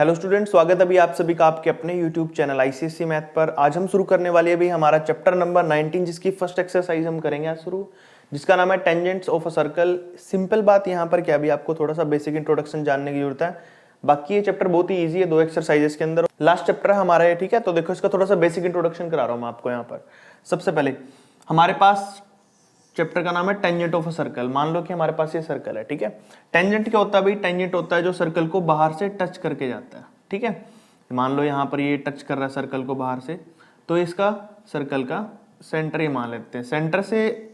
Hello student, स्वागत है अभी आप सभी का आपके अपने यूट्यूब चैनल आईसीएसई मैथ पर। आज हम शुरू करने वाले हैं अभी हमारा चैप्टर नंबर 19, जिसकी फर्स्ट एक्सरसाइज हम करेंगे आज शुरू, जिसका नाम है tangents of a circle. Simple बात यहाँ पर क्या, अभी आपको थोड़ा सा बेसिक इंट्रोडक्शन जानने की जरूरत है। बाकी ये चैप्टर बहुत ही ईजी है, 2 एक्सरसाइजेस के अंदर लास्ट चैप्टर है हमारा ये, ठीक है। तो देखो इसका थोड़ा सा बेसिक इंट्रोडक्शन करा रहा हूँ मैं आपको यहाँ पर। सबसे पहले हमारे पास चैप्टर का नाम है टेंजेंट ऑफ अ सर्कल। मान लो कि हमारे पास ये सर्कल है, ठीक है। टेंजेंट क्या होता है भाई? टेंजेंट होता है जो सर्कल को बाहर से टच करके जाता है, ठीक है। मान लो यहाँ पर ये टच कर रहा है सर्कल को बाहर से, तो इसका सर्कल का सेंटर ही मान लेते हैं। सेंटर से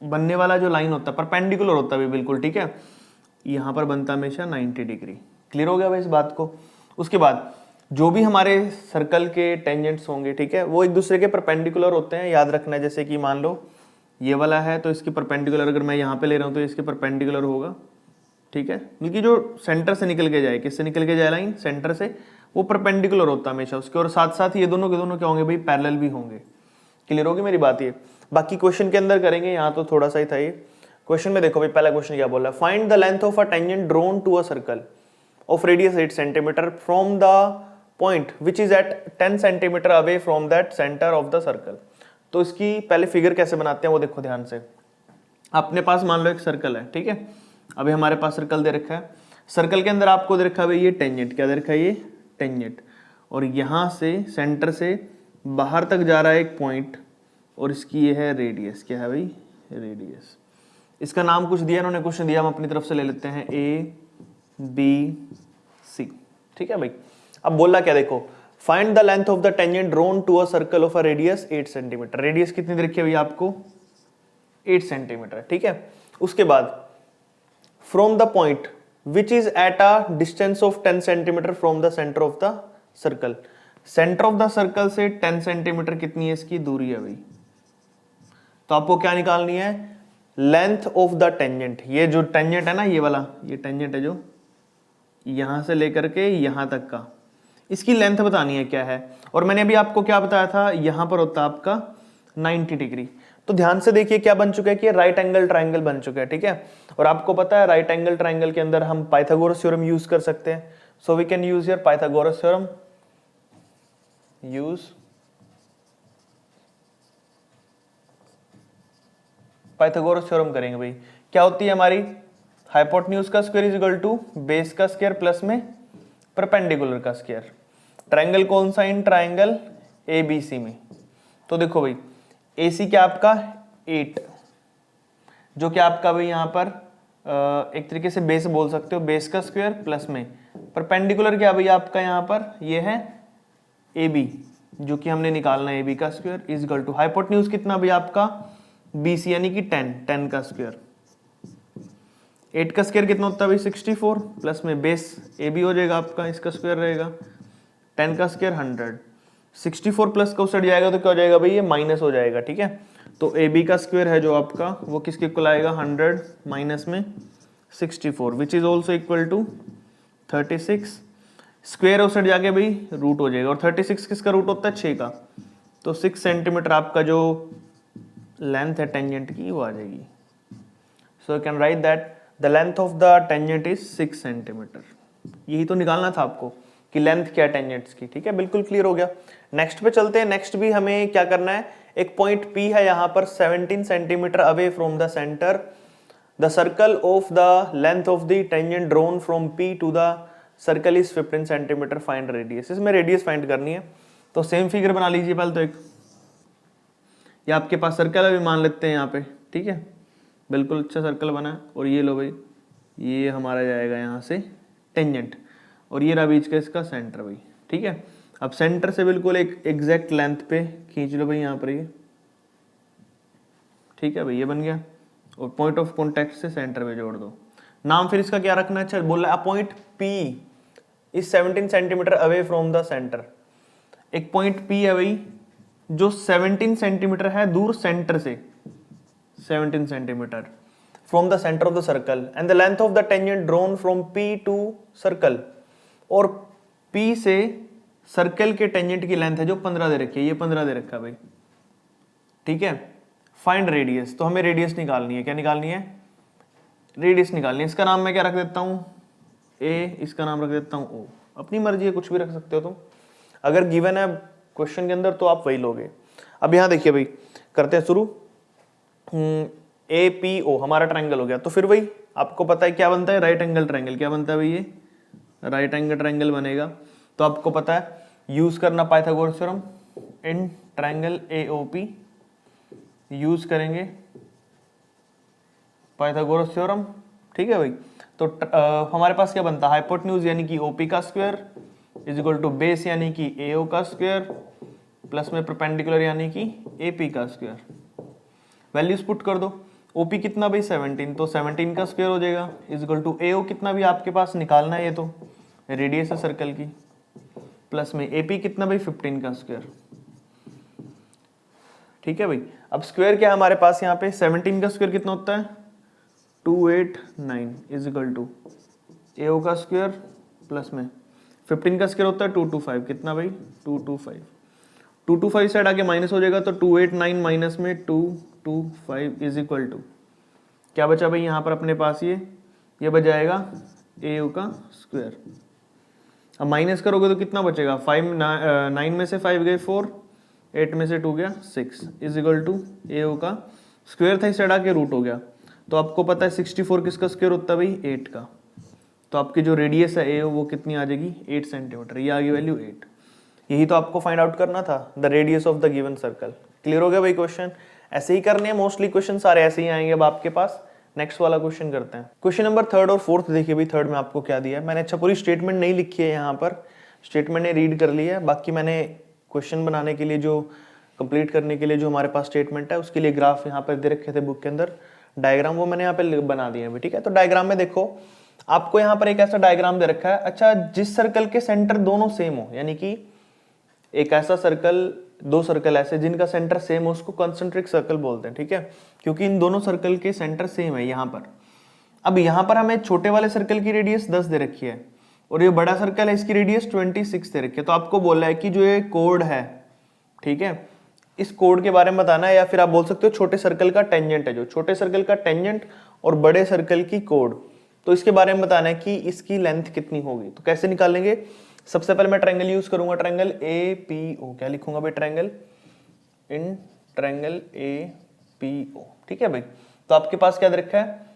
बनने वाला जो लाइन होता है परपेंडिकुलर होता है बिल्कुल, ठीक है। यहाँ पर बनता है हमेशा 90 डिग्री। क्लियर हो गया भाई इस बात को? उसके बाद जो भी हमारे सर्कल के टेंजेंट्स होंगे, ठीक है, वो एक दूसरे के परपेंडिकुलर होते हैं, याद रखना है। जैसे कि मान लो ये वाला है तो इसकी परपेंडिकुलर अगर मैं यहाँ पे ले रहा हूँ तो इसके परपेंडिकुलर होगा, ठीक है। बल्कि जो सेंटर से निकल के जाए, किससे निकल के जाए लाइन? सेंटर से, वो परपेंडिकुलर होता है हमेशा उसके। और साथ साथ ये दोनों के दोनों क्या होंगे भाई? पैरेलल भी होंगे। क्लियर होगी मेरी बात? ये बाकी क्वेश्चन के अंदर करेंगे, यहाँ तो थोड़ा सा ही था ये। क्वेश्चन में देखो भाई, पहला क्वेश्चन क्या बोला? Find the length of a tangent drawn to a circle of radius 8 centimetre from the point which is at 10 centimetre away from that centre of the circle. तो इसकी पहले फिगर कैसे बनाते हैं वो देखो ध्यान से। अपने पास मान लो एक सर्कल है, ठीक है। अभी हमारे पास सर्कल दे रखा है, सर्कल के अंदर आपको दे रखा है ये टेंजेंट। क्या दे रखा है? ये टेंजेंट। और यहाँ से सेंटर से बाहर तक जा रहा है एक पॉइंट, और इसकी ये है रेडियस। क्या है भाई? रेडियस। इसका नाम कुछ दिया इन्होंने, कुछ नहीं दिया, हम अपनी तरफ से ले लेते हैं ABC, ठीक है भाई। अब बोला क्या देखो, find the length of the tangent drawn to a circle of a radius 8 centimetre. Radius कितनी दे रखी है भैया आपको? 8 सेंटीमीटर, ठीक है। उसके बाद from the point which is at a distance of 10 centimetre from the centre of the circle. Centre of the circle से 10 सेंटीमीटर कितनी है इसकी दूरी है भाई? तो आपको क्या निकालनी है? Length of the tangent. ये जो टेंजेंट है ना, ये वाला, ये टेंजेंट है जो यहां से लेकर के यहां तक का, इसकी लेंथ बतानी है क्या है। और मैंने अभी आपको क्या बताया था, यहां पर होता है आपका 90 डिग्री। तो ध्यान से देखिए क्या बन चुका है कि राइट एंगल ट्रायंगल बन चुका है, ठीक है। और आपको पता है राइट एंगल ट्रायंगल के अंदर हम पाइथागोरस थ्योरम यूज कर सकते हैं। So we can use here Pythagoras theorem. Use Pythagoras theorem करेंगे भाई। क्या होती है हमारी? हाइपोटेन्यूज का square is equal to base का स्क्वायर प्लस में परपेंडिकुलर का स्क्वायर। ट्रायंगल कौन सा? इन ट्रायंगल एबीसी में। तो देखो भाई, एसी क्या आपका 8, जो कि आपका भाई यहाँ पर एक तरीके से बेस बोल सकते हो, बेस का स्क्वायर प्लस में परपेंडिकुलर क्या भाई आपका यहाँ पर? ये है AB, जो कि हमने निकालना है AB का square is equal to hypotenuse कितना भाई आपका? BC, यानी कि 10 का स्क्वायर। 8 का स्क्वायर कितना होता है भाई? 64 प्लस में बेस AB हो जाएगा आपका, इसका स्क्वायर रहेगा 10 का स्क्वायर 100। 64 प्लस का उस जाएगा तो क्या हो जाएगा भाई? ये माइनस हो जाएगा, ठीक है। तो AB का स्क्वायर है जो आपका, वो किसके इक्वल आएगा? 100 माइनस में 64 which is also equal to 36। Square उस जाके भाई रूट हो जाएगा, और 36 किसका रूट होता है? 6 का। तो 6 सेंटीमीटर आपका जो लेंथ है टेंजेंट की वो आ जाएगी। सो you can write that the length of the tangent is 6 centimetre. यही तो निकालना था आपको कि लेंथ क्या है टेंजेंट्स की, ठीक है। बिल्कुल क्लियर हो गया। नेक्स्ट पे चलते हैं। नेक्स्ट भी हमें क्या करना है, एक पॉइंट P है यहाँ पर 17 centimetre away from the centre the circle of the length of the tangent drawn from P to the circle is 15 centimetre. Find radius. इसमें रेडियस फाइंड करनी है, तो सेम फिगर बना लीजिए पहले तो एक। ये आपके पास सर्कल अभी मान लेते हैं यहाँ पे, ठीक है। बिल्कुल अच्छा सर्कल बना है। और ये लो भाई, ये हमारा जाएगा यहाँ से टेंजेंट, और ये रहा बीच का इसका सेंटर भाई, ठीक है। अब सेंटर से बिल्कुल एक एग्जैक्ट लेंथ पे खींच लो भाई यहाँ पर ये, ठीक है भाई, ये बन गया। और पॉइंट ऑफ कॉन्टेक्ट से सेंटर पे जोड़ दो। नाम फिर इसका क्या रखना है? अच्छा बोल रहा है point P is 17 centimetre away from the centre. एक पॉइंट P है भाई जो 17 सेंटीमीटर है दूर सेंटर से, 17 centimetre from the centre of the circle, and the length of the tangent drawn from P to circle. और P से circle के टेंजेंट की लेंथ है जो 15 दे रखी है, ये 15 दे रखा है भाई, ठीक है। Find radius. तो हमें रेडियस निकालनी है। क्या निकालनी है? रेडियस निकालनी है। इसका नाम मैं क्या रख देता हूं? A, इसका नाम रख देता हूं O, अपनी मर्जी है, कुछ भी रख सकते हो तुम। अगर गिवन है क्वेश्चन के अंदर तो आप वही लोगे। अब यहाँ देखिए भाई, करते हैं शुरू। ए पी ओ हमारा ट्रायंगल हो गया, तो फिर वही आपको पता है क्या बनता है, राइट एंगल ट्रायंगल। क्या बनता है भाई, ये राइट एंगल ट्रायंगल बनेगा। तो आपको पता है यूज करना Pythagoras theorem in triangle AOP, use करेंगे पाइथागोरस थ्योरम, ठीक है भाई। तो हमारे पास क्या बनता है, हाइपोटेन्यूज यानी कि ओपी का square is equal to base यानी कि एओ का स्क्वायर प्लस में परपेंडिकुलर यानी कि एपी का स्क्वायर। वैल्यूज पुट कर दो। ओपी कितना भाई 17, तो 17 का स्क्वायर हो जाएगा इज इक्वल टू एओ कितना भी आपके पास निकालना है, ये तो रेडियस है सर्कल की, प्लस में एपी कितना भाई 15 का स्क्वायर, ठीक है भाई। अब स्क्वायर क्या है हमारे पास यहाँ पे, 17 का स्क्वायर कितना होता है 289 इज इक्वल टू एओ का स्क्वायर प्लस में 15 का स्क्वायर होता है 225, कितना भाई 225, 225 साइड आगे माइनस हो जाएगा तो 289 माइनस में 225 इज इक्वल टू क्या बचा भाई यहाँ पर अपने पास, ये बच जाएगा एओ का स्क्वायर। अब माइनस करोगे तो कितना बचेगा, 9 में से 5 गए 4, 8 में से 2 गया 6 इज इक्वल टू एओ का स्क्वायर था, इस साइड आके रूट हो गया। तो आपको पता है 64 किसका स्क्वायर होता है भाई 8 का। तो आपकी जो रेडियस है ए वो कितनी आ जाएगी 8 सेंटीमीटर, ये आ गई वैल्यू 8। यही तो आपको फाइंड आउट करना था, the radius of the given circle. Clear हो गया भाई क्वेश्चन, ऐसे ही करने हैं मोस्टली क्वेश्चन सारे ऐसे ही आएंगे अब आपके पास। नेक्स्ट वाला क्वेश्चन करते हैं, क्वेश्चन नंबर 3 और 4 देखिए भाई। 3 में आपको क्या दिया है, मैंने अच्छा पूरी स्टेटमेंट नहीं लिखी है यहाँ पर, स्टेटमेंट ने रीड कर लिया है, बाकी मैंने क्वेश्चन बनाने के लिए जो कंप्लीट करने के लिए जो हमारे पास स्टेटमेंट है उसके लिए ग्राफ यहाँ पर दे रखे थे बुक के अंदर, डायग्राम वो मैंने यहाँ पे बना दिए हैं, ठीक है। तो डायग्राम में देखो आपको यहाँ पर एक ऐसा डायग्राम दे रखा है, अच्छा जिस सर्कल के सेंटर दोनों सेम हो, यानी कि एक ऐसा सर्कल, दो सर्कल ऐसे जिनका सेंटर सेम हो उसको कंसेंट्रिक सर्कल बोलते हैं, ठीक है, क्योंकि इन दोनों सर्कल के सेंटर सेम है यहाँ पर। अब यहाँ पर हमें छोटे वाले सर्कल की रेडियस 10 दे रखी है और ये बड़ा सर्कल है इसकी रेडियस 26 दे रखी है। तो आपको बोला है कि जो ये कोड है, ठीक है, इस कोड के बारे में बताना है, या फिर आप बोल सकते हो छोटे सर्कल का टेंजेंट है, जो छोटे सर्कल का टेंजेंट और बड़े सर्कल की कोड, तो इसके बारे में बताना है कि इसकी लेंथ कितनी होगी। तो कैसे निकालेंगे, सबसे पहले मैं ट्रायंगल यूज करूंगा, ट्रायंगल ए पी ओ। क्या लिखूंगा भाई, triangle in triangle A P O, ठीक है भाई। तो आपके पास क्या दे रखा है,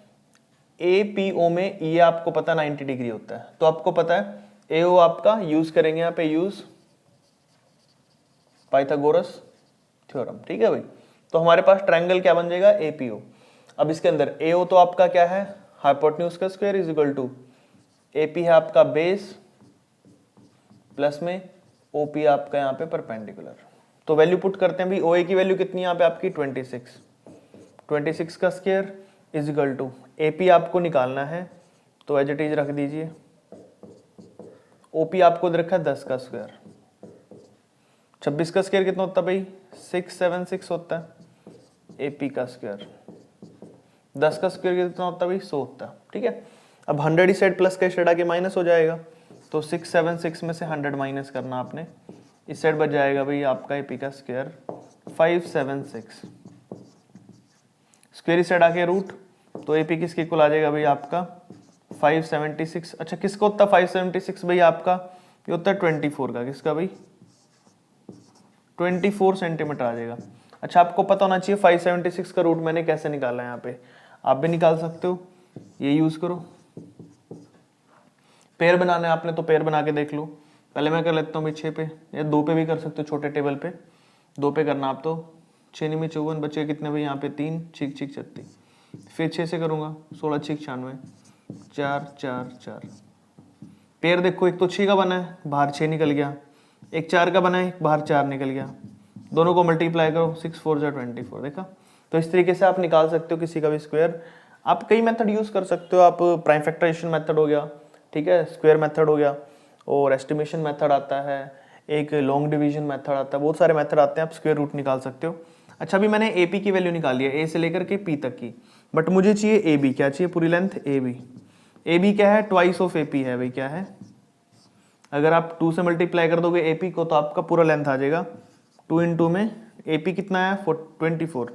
ए पी ओ में ये आपको पता 90 डिग्री होता है, तो आपको पता है ए ओ आपका यूज करेंगे यहाँ पे, यूज पाइथागोरस थ्योरम, ठीक है भाई। तो हमारे पास ट्रायंगल क्या बन जाएगा ए पी ओ। अब इसके अंदर ए ओ तो आपका क्या है, हाइपोटेन्यूज का square is equal to A P है आपका बेस प्लस में ओपी आपका यहाँ पे परपेंडिकुलर। तो वैल्यू पुट करते हैं भाई, ओ ए की वैल्यू कितनी यहाँ पे आपकी 26 का square is equal to AP आपको निकालना है तो एज इट इज रख दीजिए, ओपी आपको दे रखा है 10 का स्क्वायर, 26 का स्क्वायर कितना होता है भाई 676 होता है, एपी का स्क्वायर 10 का स्क्वायर कितना होता है भाई 100 होता है, ठीक है। अब 100 इस साइड प्लस का इस साइड आके माइनस हो जाएगा, तो 676 में से 100 माइनस करना आपने, इस साइड बच जाएगा भाई आपका एपी का स्क्वायर 576, स्क्वायर इस साइड आके रूट, तो एपी किसके इक्वल आ जाएगा भाई आपका 576। अच्छा किसका होता है 576 भाई आपका, ये होता है 24 का, किसका भाई 24 सेंटीमीटर आ जाएगा। अच्छा आपको पता होना चाहिए 576 का रूट मैंने कैसे निकाला है, यहाँ पे आप भी निकाल सकते हो, ये यूज करो। पेयर बनाना है आपने तो पेयर बना के देख लो, पहले मैं कर लेता हूँ भाई 6 पे, या 2 पे भी कर सकते हो, छोटे टेबल पे 2 पे करना आप, तो 6 में 54 बचे कितने भाई यहाँ पे 3 6 6 36, फिर 6 से करूँगा 16 6 96 4 4 4। पेयर देखो एक तो 6 का बना है बाहर 6 निकल गया, एक 4 का बना है बाहर 4 निकल गया, दोनों को मल्टीप्लाई करो 6 4 24, देखा। तो इस तरीके से आप निकाल सकते हो किसी का भी स्क्वायर। आप कई मेथड यूज कर सकते हो, आप प्राइम फैक्टराइजेशन मेथड हो गया, ठीक है, स्क्वायर मेथड हो गया, और एस्टिमेशन मेथड आता है, एक लॉन्ग डिवीजन मेथड आता है, बहुत सारे मेथड आते हैं, आप स्क्वायर रूट निकाल सकते हो। अच्छा अभी मैंने ए पी की वैल्यू निकाली है, ए से लेकर के पी तक की, बट मुझे चाहिए ए बी, क्या चाहिए पूरी length A B. A B क्या है ट्वाइस ऑफ ए पी है भाई, क्या है, अगर आप 2 से मल्टीप्लाई कर दोगे ए पी को तो आपका पूरा लेंथ आ जाएगा, 2 इन 2 में ए पी कितना है 24,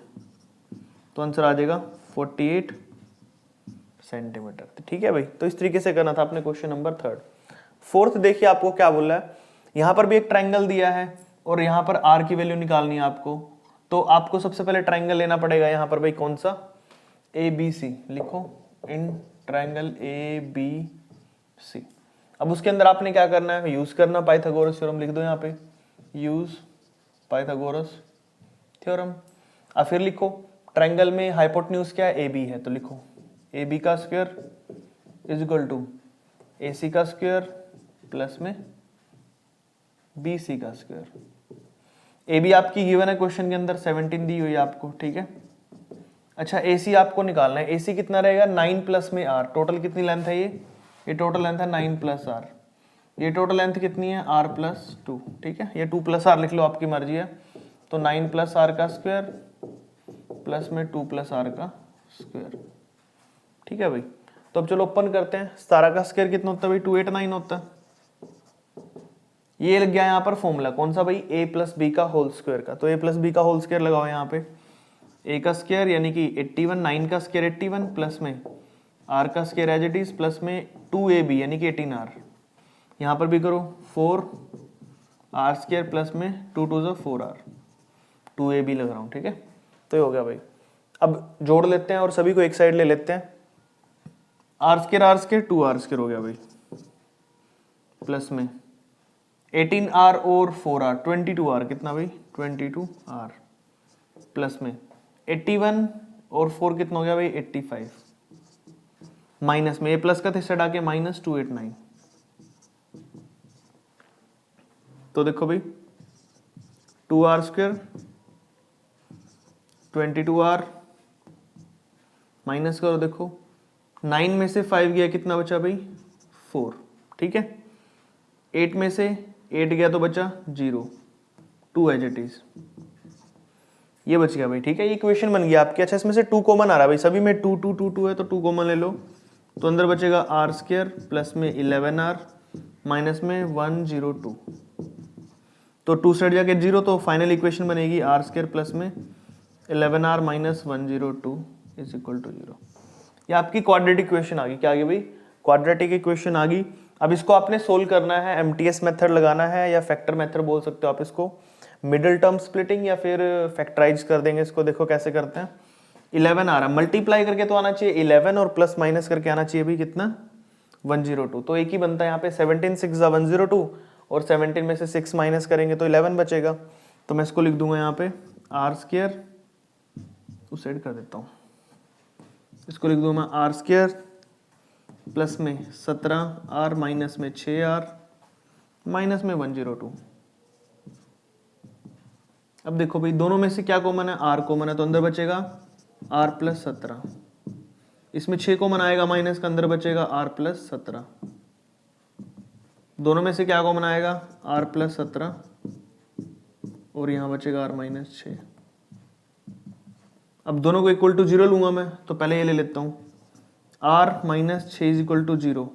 तो आंसर आ जाएगा 48 सेंटीमीटर, ठीक है भाई। तो इस तरीके से करना था आपने क्वेश्चन नंबर 3। फोर्थ देखिए आपको क्या बोला है, यहां पर भी एक ट्रायंगल दिया है और यहां पर आर की वैल्यू निकालनी है आपको, तो आपको सबसे पहले ट्रायंगल लेना पड़ेगा यहां पर भाई कौन सा, ए बी सी लिखो, इन ट्रायंगल ए बी सी। अब उसके अंदर आपने क्या करना है, यूज करना पाइथागोरस थ्योरम, लिख दो यहाँ पे यूज पाइथागोरस थ्योरम। अब फिर लिखो ट्रायंगल में हाइपोटेन्यूज क्या है, ए बी है, तो लिखो ए बी का square is equal to A सी का स्क्वायर प्लस में बी सी का स्क्वायर। ए बी आपकी गिवन है क्वेश्चन के अंदर 17 दी हुई है आपको, ठीक है। अच्छा ए सी आपको निकालना है, ए सी कितना रहेगा 9 प्लस में आर, टोटल कितनी लेंथ है ये टोटल लेंथ है 9 प्लस आर, ये टोटल लेंथ कितनी है आर प्लस 2, ठीक है। ये 2 प्लस आर लिख लो, आपकी मर्जी है। तो 9 प्लस आर का स्क्वायर प्लस में 2 प्लस आर का स्क्वायर, ठीक है भाई। तो अब चलो ओपन करते हैं, 17 का स्क्वायर कितना होता है भाई 289 होता है। ये लग गया यहाँ पर फॉर्मूला कौन सा भाई, a प्लस बी का होल स्क्वायर का, तो a प्लस बी का होल स्क्वायर लगाओ यहाँ पे, a का स्क्वायर यानी कि 81, 9 का स्क्वायर 81 प्लस में r का square as it is plus में 2ab यानी कि 18r, यहाँ पर भी करो 4r स्क्वायर प्लस में 2 2 जो 4r, 2ab लग रहा हूँ, ठीक है। तो ये हो गया भाई। अब जोड़ लेते हैं और सभी को एक साइड ले लेते हैं, r स्क्वायर 2r स्क्वायर हो गया भाई, प्लस में 18r और 4r 22r, कितना भाई 22r, प्लस में 81 और 4 कितना हो गया भाई 85, माइनस में a प्लस का हिस्सा डाके माइनस 289। तो देखो भाई 2r स्क्वायर 22r माइनस करो, देखो 9 में से 5 गया कितना बचा भाई 4, ठीक है। 8 में से 8 गया तो बचा 0, 2 एज इट इज, ये बच गया भाई, ठीक है। ये इक्वेशन बन गया आपके। अच्छा इसमें से 2 कॉमन आ रहा है भाई, सभी में 2 2 2 2 है, तो 2 कॉमन ले लो, तो अंदर बचेगा r स्क्वायर प्लस में 11r माइनस में 102, तो 2 साइड जाके 0, तो फाइनल इक्वेशन बनेगी r स्क्वायर प्लस में 11r minus 102 is equal to 0। ये आपकी क्वाड्रेटिक इक्वेशन आ गई, क्या आ गई भाई क्वाड्रेटिक इक्वेशन आ गई। अब इसको आपने सोल्व करना है, एमटीएस मेथड लगाना है या फैक्टर मेथड बोल सकते हो आप इसको, मिडिल टर्म स्प्लिटिंग या फिर फैक्टराइज कर देंगे इसको। देखो कैसे करते हैं, 11 आ रहा, मल्टीप्लाई करके तो आना चाहिए 11 और प्लस माइनस करके आना चाहिए भाई कितना 102, तो एक ही बनता है यहाँ पे 17 6 102 और 17 में से 6 माइनस करेंगे तो 11 बचेगा। तो मैं इसको लिख दूंगा यहाँ पे r स्क्वायर, उस साइड कर देता हूँ, इसको लिख दूंगा r स्क्वायर प्लस में 17r माइनस में 6r माइनस में 102। अब देखो भाई दोनों में से क्या कॉमन है, r कॉमन है, तो अंदर बचेगा r प्लस 17, इसमें 6 कॉमन आएगा माइनस का, अंदर बचेगा r प्लस 17, दोनों में से क्या कॉमन आएगा r प्लस 17 और यहाँ बचेगा r माइनस 6। अब दोनों को इक्वल टू 0 लूंगा मैं, तो पहले ये ले लेता हूँ r minus 6 is equal to 0,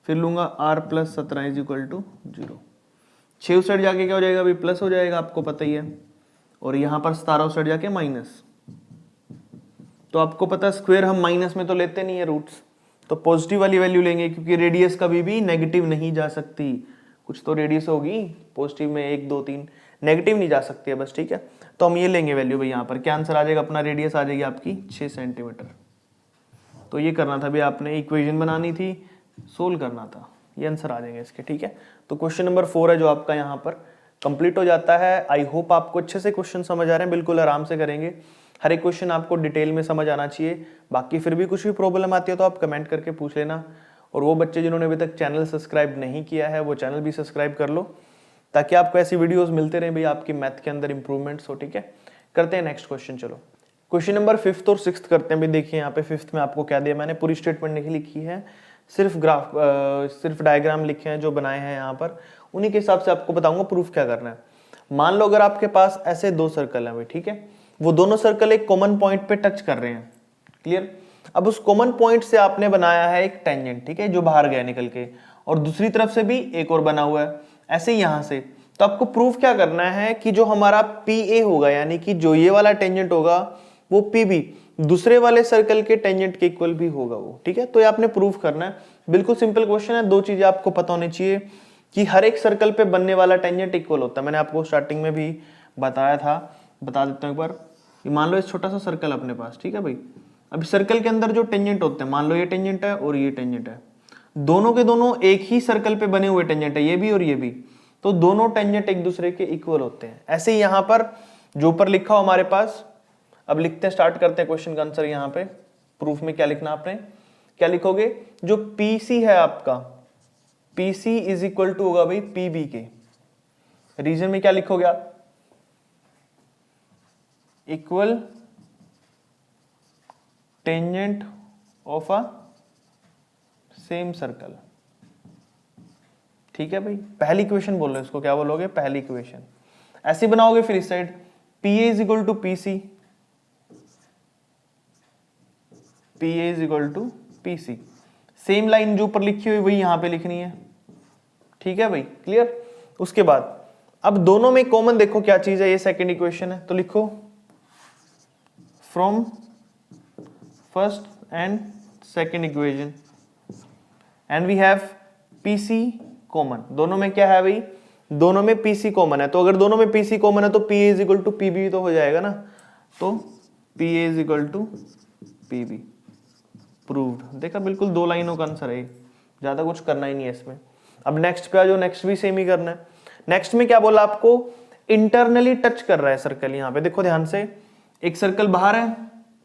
फिर लूंगा r plus 17 is equal to 0। 6 उस साइड जाके क्या हो जाएगा अभी प्लस हो जाएगा, आपको पता ही है, और यहाँ पर 17 उस साइड जाके माइनस। तो आपको पता है स्क्वायर हम माइनस में तो लेते नहीं है रूट्स, तो पॉजिटिव वाली वैल्यू लेंगे क्योंकि रेडियस कभी भी नेगेटिव नहीं जा सकती, कुछ तो रेडियस होगी पॉजिटिव में 1 2 3, नेगेटिव नहीं जा सकती है बस, ठीक है। तो हम ये लेंगे वैल्यू भाई, यहाँ पर क्या आंसर आ जाएगा अपना, रेडियस आ जाएगी आपकी 6 सेंटीमीटर। तो ये करना था भाई आपने, इक्वेशन बनानी थी, सोल्व करना था, ये आंसर आ जाएंगे इसके, ठीक है। तो क्वेश्चन नंबर 4 है जो आपका यहाँ पर कंप्लीट हो जाता है। आई होप आपको अच्छे से क्वेश्चन समझ आ रहे हैं, बिल्कुल आराम से करेंगे, हर एक क्वेश्चन आपको डिटेल में समझ आना चाहिए। बाकी फिर भी कुछ भी प्रॉब्लम आती है तो आप कमेंट करके पूछ लेना, और वो बच्चे जिन्होंने अभी तक चैनल सब्सक्राइब नहीं किया है वो चैनल भी सब्सक्राइब कर लो, ताकि आपको ऐसी वीडियोस मिलते रहे भाई, आपकी मैथ के अंदर इंप्रूवमेंट्स हो, ठीक है। करते हैं नेक्स्ट क्वेश्चन, चलो क्वेश्चन नंबर 5th और 6th करते हैं भाई। देखिए यहाँ पे 5th में आपको क्या दिया, मैंने पूरी स्टेटमेंट नहीं लिखी है, सिर्फ ग्राफ सिर्फ डायग्राम लिखे हैं जो बनाए हैं यहाँ पर, उन्हीं के हिसाब से आपको बताऊंगा प्रूफ क्या करना है। मान लो अगर आपके पास ऐसे 2 सर्कल हैं भाई, ठीक है, वो दोनों सर्कल एक कॉमन पॉइंट पे टच कर रहे हैं, क्लियर। अब उस कॉमन पॉइंट से आपने बनाया है एक टेंजेंट, ठीक है, जो बाहर गया निकल के, और दूसरी तरफ से भी एक और बना हुआ है, ऐसे ही यहाँ से। तो आपको प्रूफ क्या करना है कि जो हमारा PA होगा, यानी कि जो ये वाला टेंजेंट होगा वो PB दूसरे वाले सर्कल के टेंजेंट के इक्वल भी होगा वो, ठीक है। तो ये आपने प्रूफ करना है। बिल्कुल सिंपल क्वेश्चन है। दो चीजें आपको पता होनी चाहिए कि हर एक सर्कल पे बनने वाला टेंजेंट इक्वल होता है। मैंने आपको स्टार्टिंग में भी बताया था, बता देता हूँ एक बार। मान लो इस छोटा सा सर्कल अपने पास, ठीक है भाई। अभी सर्कल के अंदर जो टेंजेंट होते हैं, मान लो ये टेंजेंट है और ये टेंजेंट है, दोनों के दोनों एक ही सर्कल पे बने हुए टेंजेंट है, ये भी और ये भी, तो दोनों टेंजेंट एक दूसरे के इक्वल होते हैं। ऐसे ही यहां पर जो ऊपर लिखा हो हमारे पास, अब लिखते हैं, स्टार्ट करते हैं क्वेश्चन का आंसर। यहाँ पे प्रूफ में क्या लिखना आपने, क्या लिखोगे, जो पीसी है आपका, पीसी इज इक्वल टू होगा भाई पीबी के। रीजन में क्या लिखोगे आप, equal tangent of a same circle. ठीक है भाई, पहली इक्वेशन बोल रहे हो इसको, क्या बोलोगे, पहली इक्वेशन। ऐसे बनाओगे फिर इस side, P A is equal to P C, P A is equal to P C. Same line जो ऊपर लिखी हुई वही यहां पे लिखनी है। ठीक है भाई, क्लियर। उसके बाद अब दोनों में कॉमन देखो क्या चीज है, ये सेकंड इक्वेशन है, तो लिखो from first and second equation and we have PC common. दोनों में क्या है भाई, दोनों में पीसी कॉमन है। तो अगर दोनों में पीसी कॉमन है तो P A is equal to PB तो हो जाएगा ना। तो P A is equal to PB, proved. देखा, बिल्कुल दो लाइनों का आंसर है, ज्यादा कुछ करना ही नहीं है इसमें। अब नेक्स्ट पे आ जाओ, नेक्स्ट भी सेम ही करना है। नेक्स्ट में क्या बोला आपको, इंटरनली टच कर रहा है सर्कल। यहाँ पे देखो ध्यान से, एक सर्कल बाहर है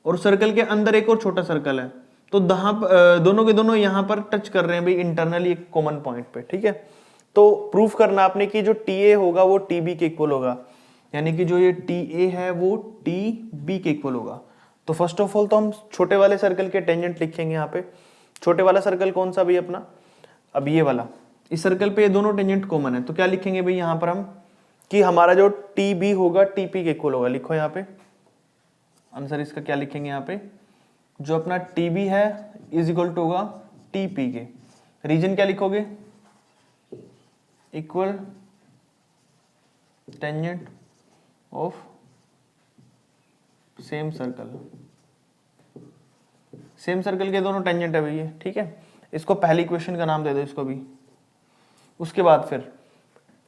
और सर्कल के अंदर एक और छोटा सर्कल है, तो दोनों के दोनों यहां पर टच कर रहे हैं भाई इंटरनली एक कॉमन पॉइंट पे। ठीक है, तो प्रूफ करना आपने कि जो टी ए होगा वो टी बी के इक्वल होगा, यानी कि जो ये टी ए है वो टी बी के इक्वल होगा। तो फर्स्ट ऑफ ऑल तो हम छोटे वाले सर्कल के टेंजेंट लिखेंगे यहाँ पे। छोटे वाला सर्कल कौन सा भाई अपना, अब ये वाला, इस सर्कल पे ये दोनों टेंजेंट कॉमन है, तो क्या लिखेंगे भाई यहाँ पर हम, कि हमारा जो टी बी होगा टी पी के इक्वल होगा। लिखो यहाँ पे आंसर इसका क्या लिखेंगे यहाँ पे, जो अपना टीबी है इज इक्वल टू होगा टीपी के। रीजन क्या लिखोगे, equal tangent of same circle. Same circle के दोनों टेंजेंट है भैया। ठीक है, इसको पहली इक्वेशन का नाम दे दो इसको भी। उसके बाद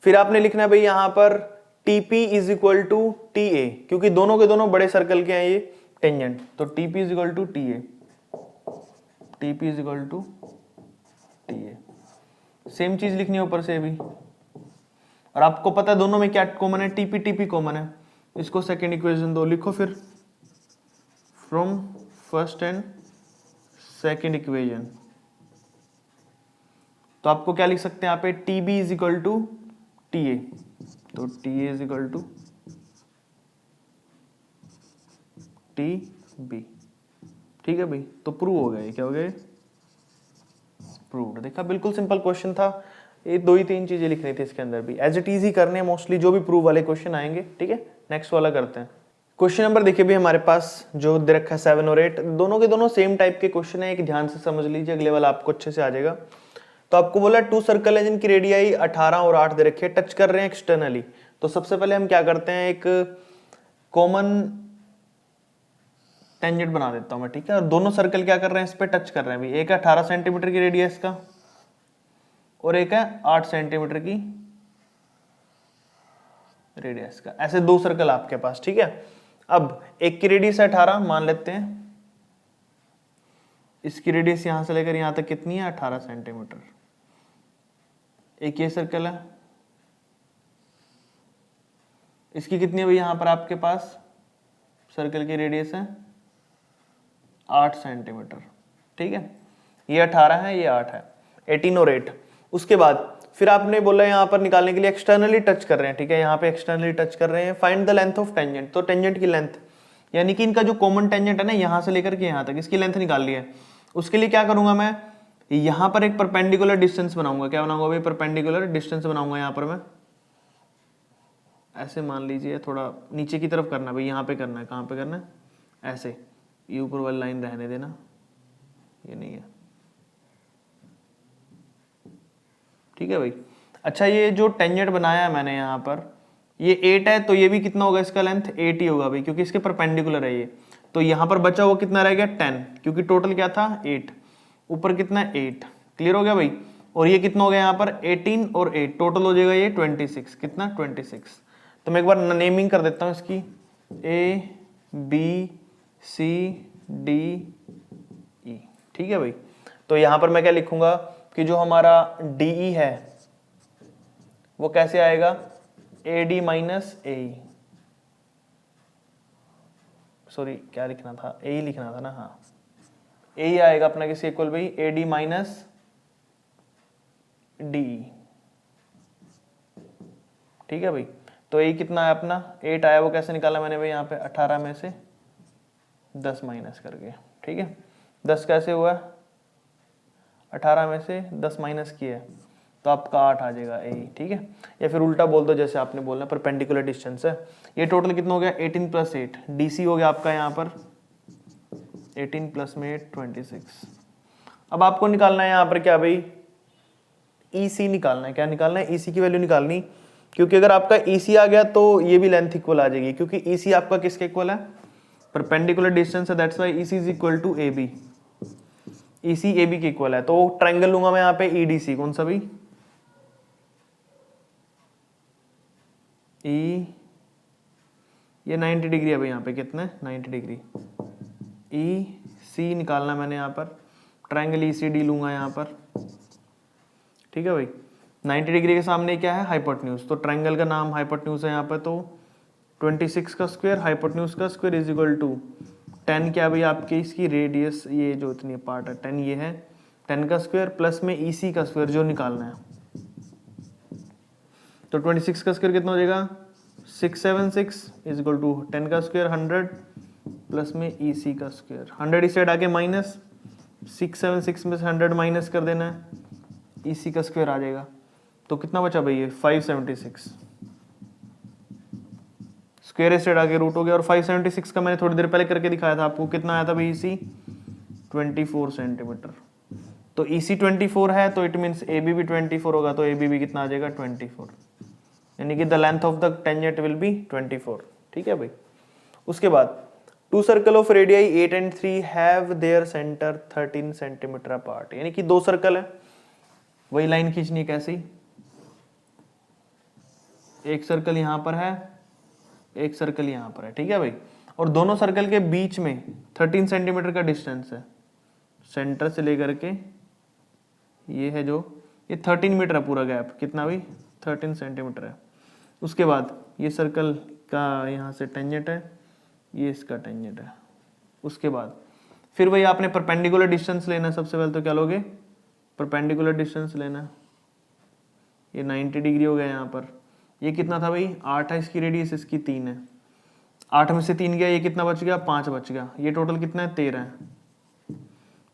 फिर आपने लिखना है भाई यहाँ पर TP is equal to T A, क्योंकि दोनों के दोनों बड़े सर्कल के हैं ये टेंजेंट, तो TP is equal to T A, TP is equal to T A. Same चीज लिखनी है ऊपर से भी। और आपको पता है दोनों में क्या कॉमन है, टीपी टीपी कॉमन है। इसको सेकंड इक्वेशन दो, लिखो फिर from first and second equation. तो आपको क्या लिख सकते हैं यहाँ पे, T B is equal to T A, तो T A is equal to T B. ठीक है भाई, तो प्रूव हो गया। ये क्या हो गया, प्रूव्ड। देखा, बिल्कुल सिंपल क्वेश्चन था। ये दो ही तीन चीजें लिखनी थी इसके अंदर भी, एज इट इज ही करने मोस्टली जो भी प्रूव वाले क्वेश्चन आएंगे। ठीक है, नेक्स्ट वाला करते हैं। क्वेश्चन नंबर देखिए भी हमारे पास जो दे रखा है 7 और 8, दोनों के दोनों सेम टाइप के क्वेश्चन है। एक ध्यान से समझ लीजिए, अगले वाला आपको अच्छे से आ जाएगा। तो आपको बोला टू सर्कल है जिनकी रेडियाई 18 और 8 दे रखे, टच कर रहे हैं एक्सटर्नली। तो सबसे पहले हम क्या करते हैं, एक कॉमन टेंजेंट बना देता हूं मैं। ठीक है, और दोनों सर्कल क्या कर रहे हैं, इस पे टच कर रहे हैं भाई। एक है 18 सेंटीमीटर की रेडियस का और एक है 8 सेंटीमीटर की रेडियस का। ऐसे दो सर्कल आपके पास। ठीक है, अब एक की रेडियस है 18 मान लेते हैं, इसकी रेडियस यहां से लेकर यहां तक कितनी है, 18 सेंटीमीटर। एक ये सर्कल है, इसकी कितनी है भाई, यहां पर आपके पास सर्कल की रेडियस है 8 सेंटीमीटर। ठीक है, ये 18 है, ये 8 है, 18 और 8। उसके बाद फिर आपने बोला यहां पर निकालने के लिए एक्सटर्नली टच कर रहे हैं। ठीक है, यहां पे एक्सटर्नली टच कर रहे हैं, find the length of tangent. तो टेंजेंट की लेंथ, यानी कि इनका जो कॉमन टेंजेंट है ना, यहां से लेकर के यहां तक, इसकी लेंथ निकाल ली है। उसके लिए क्या करूंगा मैं, यहां पर एक परपेंडिकुलर डिस्टेंस बनाऊंगा। क्या बनाऊंगा भाई, परपेंडिकुलर डिस्टेंस बनाऊंगा। यहां पर मैं ऐसे मान लीजिए, थोड़ा नीचे की तरफ करना भाई, यहां पे करना है। कहां पे करना है, ऐसे, ये ऊपर वाली लाइन रहने देना, ये नहीं है। ठीक है भाई, अच्छा ये जो टेंजेंट बनाया है मैंने यहाँ पर, ये 8 है, तो ये भी कितना होगा, इसका लेंथ 8 ही होगा भाई, क्योंकि इसके परपेंडिकुलर है ये। तो यहाँ पर बचा हुआ कितना रह गया, 10, क्योंकि टोटल क्या था 8, ऊपर कितना 8, क्लियर हो गया भाई। और ये कितना हो गया यहाँ पर 18 और 8 टोटल हो जाएगा ये 26, कितना 26। तो मैं एक बार नेमिंग कर देता हूँ इसकी, A B C D E, ठीक है भाई। तो यहाँ पर मैं क्या लिखूंगा कि जो हमारा DE है वो कैसे आएगा, AD माइनस AE, सॉरी क्या लिखना था, AE लिखना था ना, हाँ AE आएगा अपना किसके इक्वल भाई, AD माइनस DE, ठीक है भाई। तो AE कितना है अपना 8 आया, वो कैसे निकाला मैंने भाई यहाँ पे 18 में से 10 माइनस करके, ठीक है। 10 कैसे हुआ, 18 में से 10 माइनस किया तो आपका 8 आ जाएगा AE, ठीक है। या फिर उल्टा बोल दो जैसे आपने बोलना, परपेंडिकुलर डिस्टेंस है। ये टोटल कितना हो गया 18 प्लस 8, DC हो गया आपका यहाँ पर 18 प्लस में 8 26। अब आपको निकालना है यहाँ पर क्या भाई, EC निकालना है। क्या निकालना है, EC की वैल्यू निकालनी, क्योंकि अगर आपका EC आ गया तो ये भी लेंथ इक्वल आ जाएगी, क्योंकि EC आपका किसके इक्वल है, परपेंडिकुलर डिस्टेंस है, that's why EC is equal to AB। EC AB के इक्वल है, तो ट्रायंगल लूंगा मैं यहाँ पे EDC, कौन सा भी E, ये 90 डिग्री है भाई, यहाँ पे कितना है 90 डिग्री। EC निकालना मैंने यहाँ पर, ट्रायंगल ECD लूंगा यहाँ पर, ठीक है भाई। 90 डिग्री के सामने क्या है, हाइपोटेन्यूज, तो ट्रायंगल का नाम हाइपोटेन्यूज है यहाँ पर। तो 26 का स्क्वायर हाइपोटेन्यूज का स्क्वायर इज इक्वल टू 10 क्या भाई आपके इसकी रेडियस, ये जो इतनी पार्ट है 10 ये है, 10 का स्क्वायर प्लस में EC का स्क्वायर जो निकालना है। तो 26 का स्क्वायर कितना हो जाएगा 676 इज इक्वल टू 10 का स्क्वायर 100 प्लस में EC का स्क्वायर, 100 इस साइड आके माइनस, 676 में से 100 माइनस कर देना है, EC का स्क्वायर आ जाएगा। तो कितना बचा भाई ये 576, स्क्वायर इस साइड आके रूट हो गया। और 576 का मैंने थोड़ी देर पहले करके दिखाया था आपको, कितना आया था भाई EC 24 सेंटीमीटर। तो EC 24 है तो इट मीन्स AB भी 24 होगा, तो AB भी कितना आ जाएगा 24, यानी कि the length of the tangent will be 24, ठीक है भाई। उसके बाद two circle of radii 8 and 3 have their centre 13 centimetre apart, यानी कि दो सर्कल है, वही लाइन खींचनी है कैसी, एक सर्कल यहां पर है, एक सर्कल यहां पर है, ठीक है भाई। और दोनों सर्कल के बीच में 13 सेंटीमीटर का डिस्टेंस है, सेंटर से लेकर के ये है जो, ये 13 मीटर है पूरा गैप, कितना भाई 13 सेंटीमीटर है। उसके बाद ये सर्कल का यहाँ से टेंजेंट है, ये इसका टेंजेंट है। उसके बाद फिर वही आपने परपेंडिकुलर डिस्टेंस लेना है, सबसे पहले तो क्या लोगे, परपेंडिकुलर डिस्टेंस लेना, ये 90 डिग्री हो गया यहाँ पर। ये कितना था भाई 8 है इसकी रेडियस, इसकी 3 है, 8 में से 3 गया, ये कितना बच गया 5 बच गया, ये टोटल कितना है 13 है।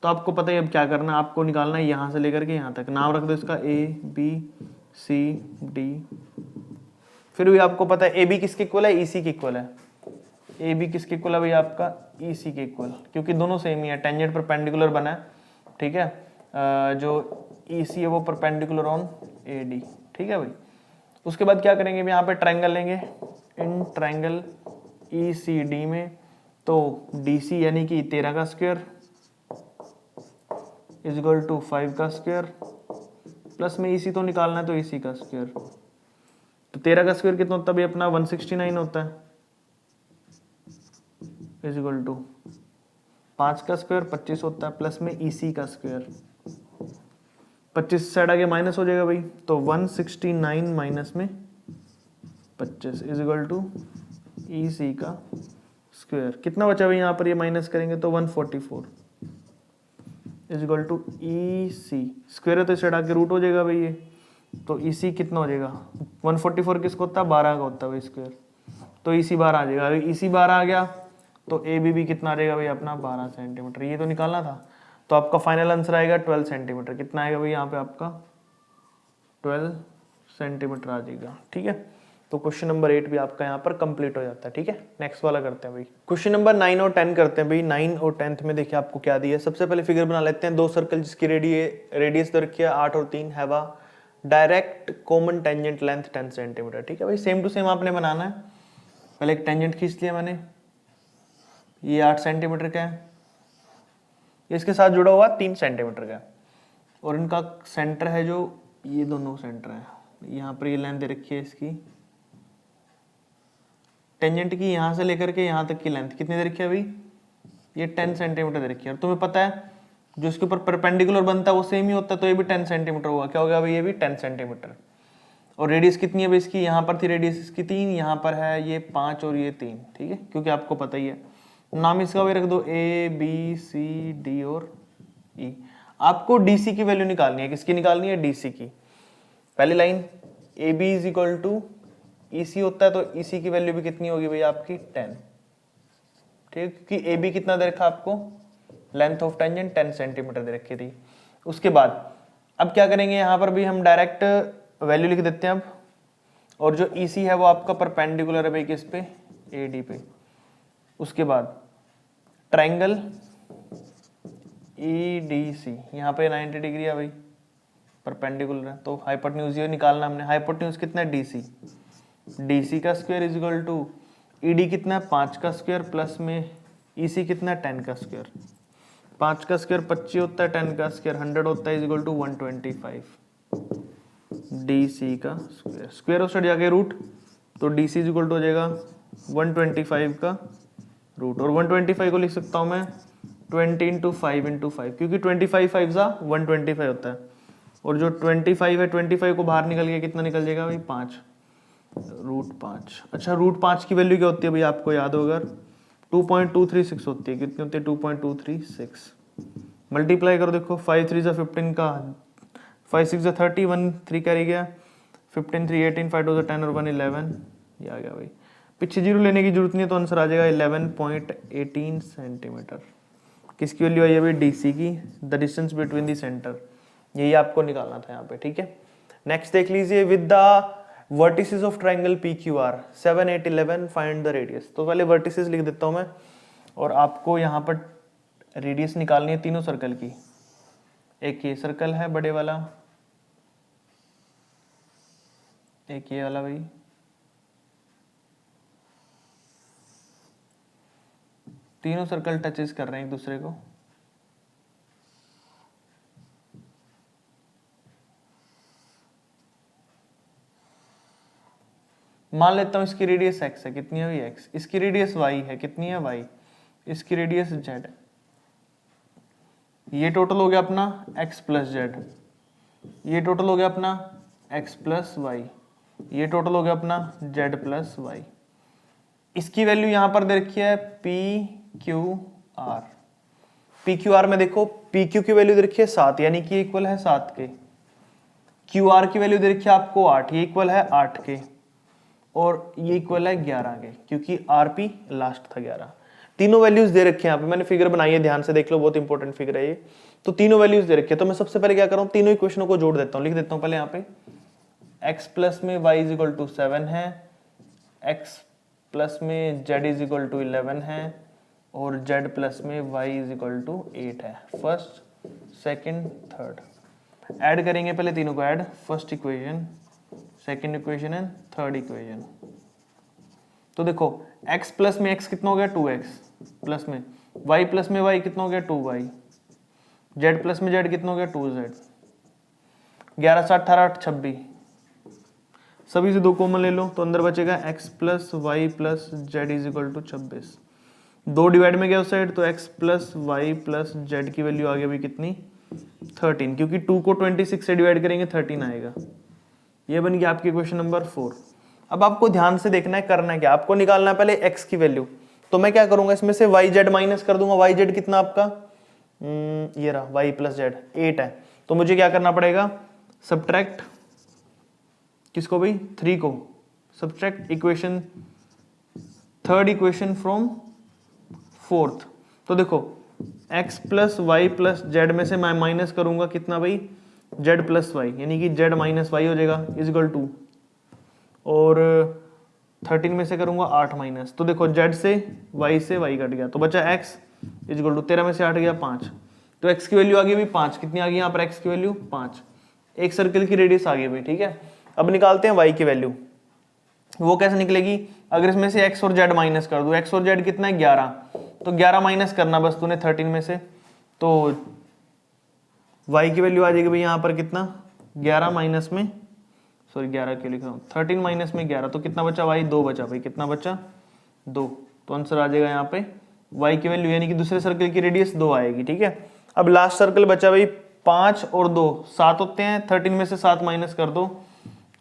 तो आपको पता है अब क्या करना है, आपको निकालना है यहाँ से लेकर के यहाँ तक, नाम रख दो इसका ABCD। फिर भी आपको पता है AB किसके इक्वल है, EC के इक्वल है। AB किसके इक्वल है भाई आपका EC के इक्वल, क्योंकि दोनों सेम ही है, टेंजेंट परपेंडिकुलर बना है, ठीक है। जो EC है वो परपेंडिकुलर ऑन AD, ठीक है भाई। उसके बाद क्या करेंगे, यहाँ पे ट्रायंगल लेंगे, इन ट्रायंगल ECD में तो DC यानी कि 13 का स्क्वायर इज इक्वल टू 5 का स्क्वायर प्लस में EC तो निकालना है तो EC का स्क्वायर। तो 13 का स्क्वायर कितना होता है भाई अपना 169 होता है, इज इक्वल टू 5 का स्क्वायर 25 होता है प्लस में EC का स्क्वायर, 25 साइड आगे माइनस हो जाएगा भाई, तो 169 माइनस में 25 इज इक्वल टू EC का स्क्वायर। कितना बचा भाई यहाँ पर, ये माइनस करेंगे तो 144 is equal to EC square है तो इस साइड आके रूट हो जाएगा भाई ये, तो EC कितना हो जाएगा 144 किसको होता है 12 का होता है भाई स्क्वायर, तो EC 12 आ जाएगा। अगर EC 12 आ गया तो AB भी कितना आ जाएगा भाई अपना 12 सेंटीमीटर, ये तो निकालना था। तो आपका फाइनल आंसर आएगा 12 सेंटीमीटर, कितना आएगा भाई यहाँ पे आपका 12 सेंटीमीटर आ जाएगा, ठीक है। तो क्वेश्चन नंबर 8 भी आपका यहाँ पर कंप्लीट हो जाता है, ठीक है। नेक्स्ट वाला करते हैं भाई, क्वेश्चन नंबर 9 और 10 करते हैं भाई। 9 और 10 में देखिए आपको क्या दिया है, सबसे पहले फिगर बना लेते हैं, दो सर्कल जिसकी रेडियस दे रखी है 8 और 3 have a direct common tangent length 10 centimetre, ठीक है भाई। सेम टू सेम आपने बनाना है, पहले एक टेंजेंट खींच लिया मैंने, ये 8 सेंटीमीटर का है, इसके साथ जुड़ा हुआ 3 सेंटीमीटर का है। और इनका सेंटर है जो ये दोनों सेंटर है, यहाँ पर ये लेंथ दे रखी है इसकी, टेंजेंट की यहाँ से लेकर के यहाँ तक की लेंथ कितनी दे रखी है अभी, ये 10 सेंटीमीटर दे रखी है। और तुम्हें पता है जो इसके ऊपर परपेंडिकुलर बनता है वो सेम ही होता है, तो ये भी 10 सेंटीमीटर होगा। क्या हो गया भाई, ये भी 10 सेंटीमीटर। और रेडियस कितनी है भाई इसकी, यहाँ पर थी रेडियस इसकी 3, यहाँ पर है ये 5 और ये 3, ठीक है, क्योंकि आपको पता ही है। नाम इसका भी रख दो A B C D और E। आपको DC की वैल्यू निकालनी है, किसकी निकालनी है, DC की। पहली line AB is equal to EC होता है, तो EC की वैल्यू भी कितनी होगी भाई आपकी 10, ठीक, क्योंकि AB कितना दे रखा आपको, लेंथ ऑफ टेंजेंट 10 सेंटीमीटर दे रखी थी। उसके बाद अब क्या करेंगे, यहाँ पर भी हम डायरेक्ट वैल्यू लिख देते हैं अब, और जो EC है वो आपका परपेंडिकुलर है भाई किस पे, AD पे। उसके बाद ट्रायंगल EDC, यहाँ पे 90 डिग्री है भाई, परपेंडिकुलर है, तो हाइपोटेन्यूज ये निकालना हमने। हाइपोटेन्यूज कितना है, DC का square is equal to ED कितना है 5 का स्क्वायर प्लस में EC कितना है 10 का स्क्वायर। 5 का स्क्वायर 25 होता है, 10 का स्क्वायर 100 होता है, इज इक्वल टू 125 DC का स्क्वायर। स्क्वायर उस साइड जाके रूट, तो DC इज इक्वल टू हो जाएगा 125 का रूट, और 125 को लिख सकता हूँ मैं 20 इंटू 5 इंटू 5, क्योंकि 25 5 सा 125 होता है, और जो 25 है 25 को बाहर निकल के कितना निकल जाएगा भाई 5, रूट 5। अच्छा, रूट 5 की वैल्यू क्या होती है भाई, आपको याद होगा 2.236 होती है। कितनी होती है, 2.236। मल्टीप्लाई करो, देखो 5 3 15 का, 5 6 30, 1 3 कैरी गया, 15 3 18, 5 2 10 और 1 11, ये आ गया भाई। पीछे जीरो लेने की जरूरत नहीं है, तो आंसर आ जाएगा 11.18 सेंटीमीटर। किसकी वैल्यू आई है भाई, DC की, the distance between the centre, यही आपको निकालना था यहाँ पे, ठीक है। नेक्स्ट देख लीजिए, with the vertices of triangle PQR 7 8 11 find the radius. तो पहले वर्टिसेस लिख देता हूं मैं, और आपको यहाँ पर रेडियस निकालनी है तीनों सर्कल की। एक ये सर्कल है बड़े वाला, एक ये वाला भाई, तीनों सर्कल टचेस कर रहे हैं एक दूसरे को। मान लेता हूं इसकी रेडियस x है, कितनी है भाई x, इसकी रेडियस y है, कितनी है y, इसकी रेडियस z। ये टोटल हो गया अपना x प्लस z, ये टोटल हो गया अपना x प्लस y, ये टोटल हो गया अपना z प्लस y। इसकी वैल्यू यहां पर दे रखी है PQR। PQR में देखो PQ की वैल्यू दे रखी है 7, यानी कि इक्वल है 7 के। QR की वैल्यू दे रखी है आपको 8, ये इक्वल है 8 के, और ये इक्वल है 11 के, क्योंकि RP लास्ट था 11। तीनों वैल्यूज दे रखे हैं यहाँ पे, मैंने फिगर बनाई है, ध्यान से देख लो, बहुत इंपॉर्टेंट फिगर है ये। तो तीनों वैल्यूज दे रखे हैं, तो मैं सबसे पहले क्या कर रहा हूँ, तीनों इक्वेशनों को जोड़ देता हूँ। लिख देता हूँ पहले यहाँ पे x प्लस में y इज इक्वल टू 7 है, x प्लस में z इज इक्वल टू 11 है, और z प्लस में y इज इक्वल टू 8 है। फर्स्ट, सेकेंड, थर्ड ऐड करेंगे, पहले तीनों को add, first equation, second equation and third equation. तो देखो x प्लस में x कितना हो गया 2x, प्लस में y प्लस में y कितना हो गया 2y, z प्लस में z कितना हो गया 2z। 11 7 18 8 26, सभी से 2 कॉमन ले लो, तो अंदर बचेगा x plus y plus z is equal to 26। 2 divide में गया उस साइड, तो x plus y plus z की वैल्यू आ गई भी कितनी 13, क्योंकि 2 को 26 से डिवाइड करेंगे 13 आएगा। ये बन गया आपकी क्वेश्चन नंबर 4। अब आपको ध्यान से देखना है, करना है क्या, आपको निकालना है पहले x की वैल्यू। तो मैं क्या करूंगा, इसमें से वाई जेड माइनस कर दूंगा। वाई जेड कितना आपका, ये रहा वाई प्लस जेड 8 है, तो मुझे क्या करना पड़ेगा, सब्ट्रैक्ट किसको भाई 3 को, subtract equation third equation from fourth. तो देखो x plus y plus z में से मैं माइनस करूंगा कितना भाई z प्लस वाई, यानी कि z माइनस वाई हो जाएगा इज इक्वल टू, और 13 में से करूंगा 8 माइनस, तो देखो z से y कट गया, तो बचा x इज इक्वल टू 13 में से 8 गया 5, तो x की वैल्यू आ गई भाई 5। कितनी आ गई यहाँ पर x की वैल्यू 5, एक सर्कल की रेडियस आ गई भाई, ठीक है। अब निकालते हैं y की वैल्यू, वो कैसे निकलेगी, अगर इसमें से x और z माइनस कर दूं, x और z कितना है 11, तो 11 माइनस करना बस तूने 13 में से, तो y की वैल्यू आ जाएगी भाई यहाँ पर कितना 11 माइनस में, सॉरी 11 क्यों लिख रहा हूँ, 13 माइनस में 11, तो कितना बचा भाई 2 बचा भाई, कितना बचा 2, तो आंसर आ जाएगा यहाँ पे y की वैल्यू, यानी कि दूसरे सर्कल की रेडियस 2 आएगी। ठीक है, अब लास्ट सर्कल बचा भाई 5 और 2 7 होते हैं, 13 में से 7 माइनस कर दो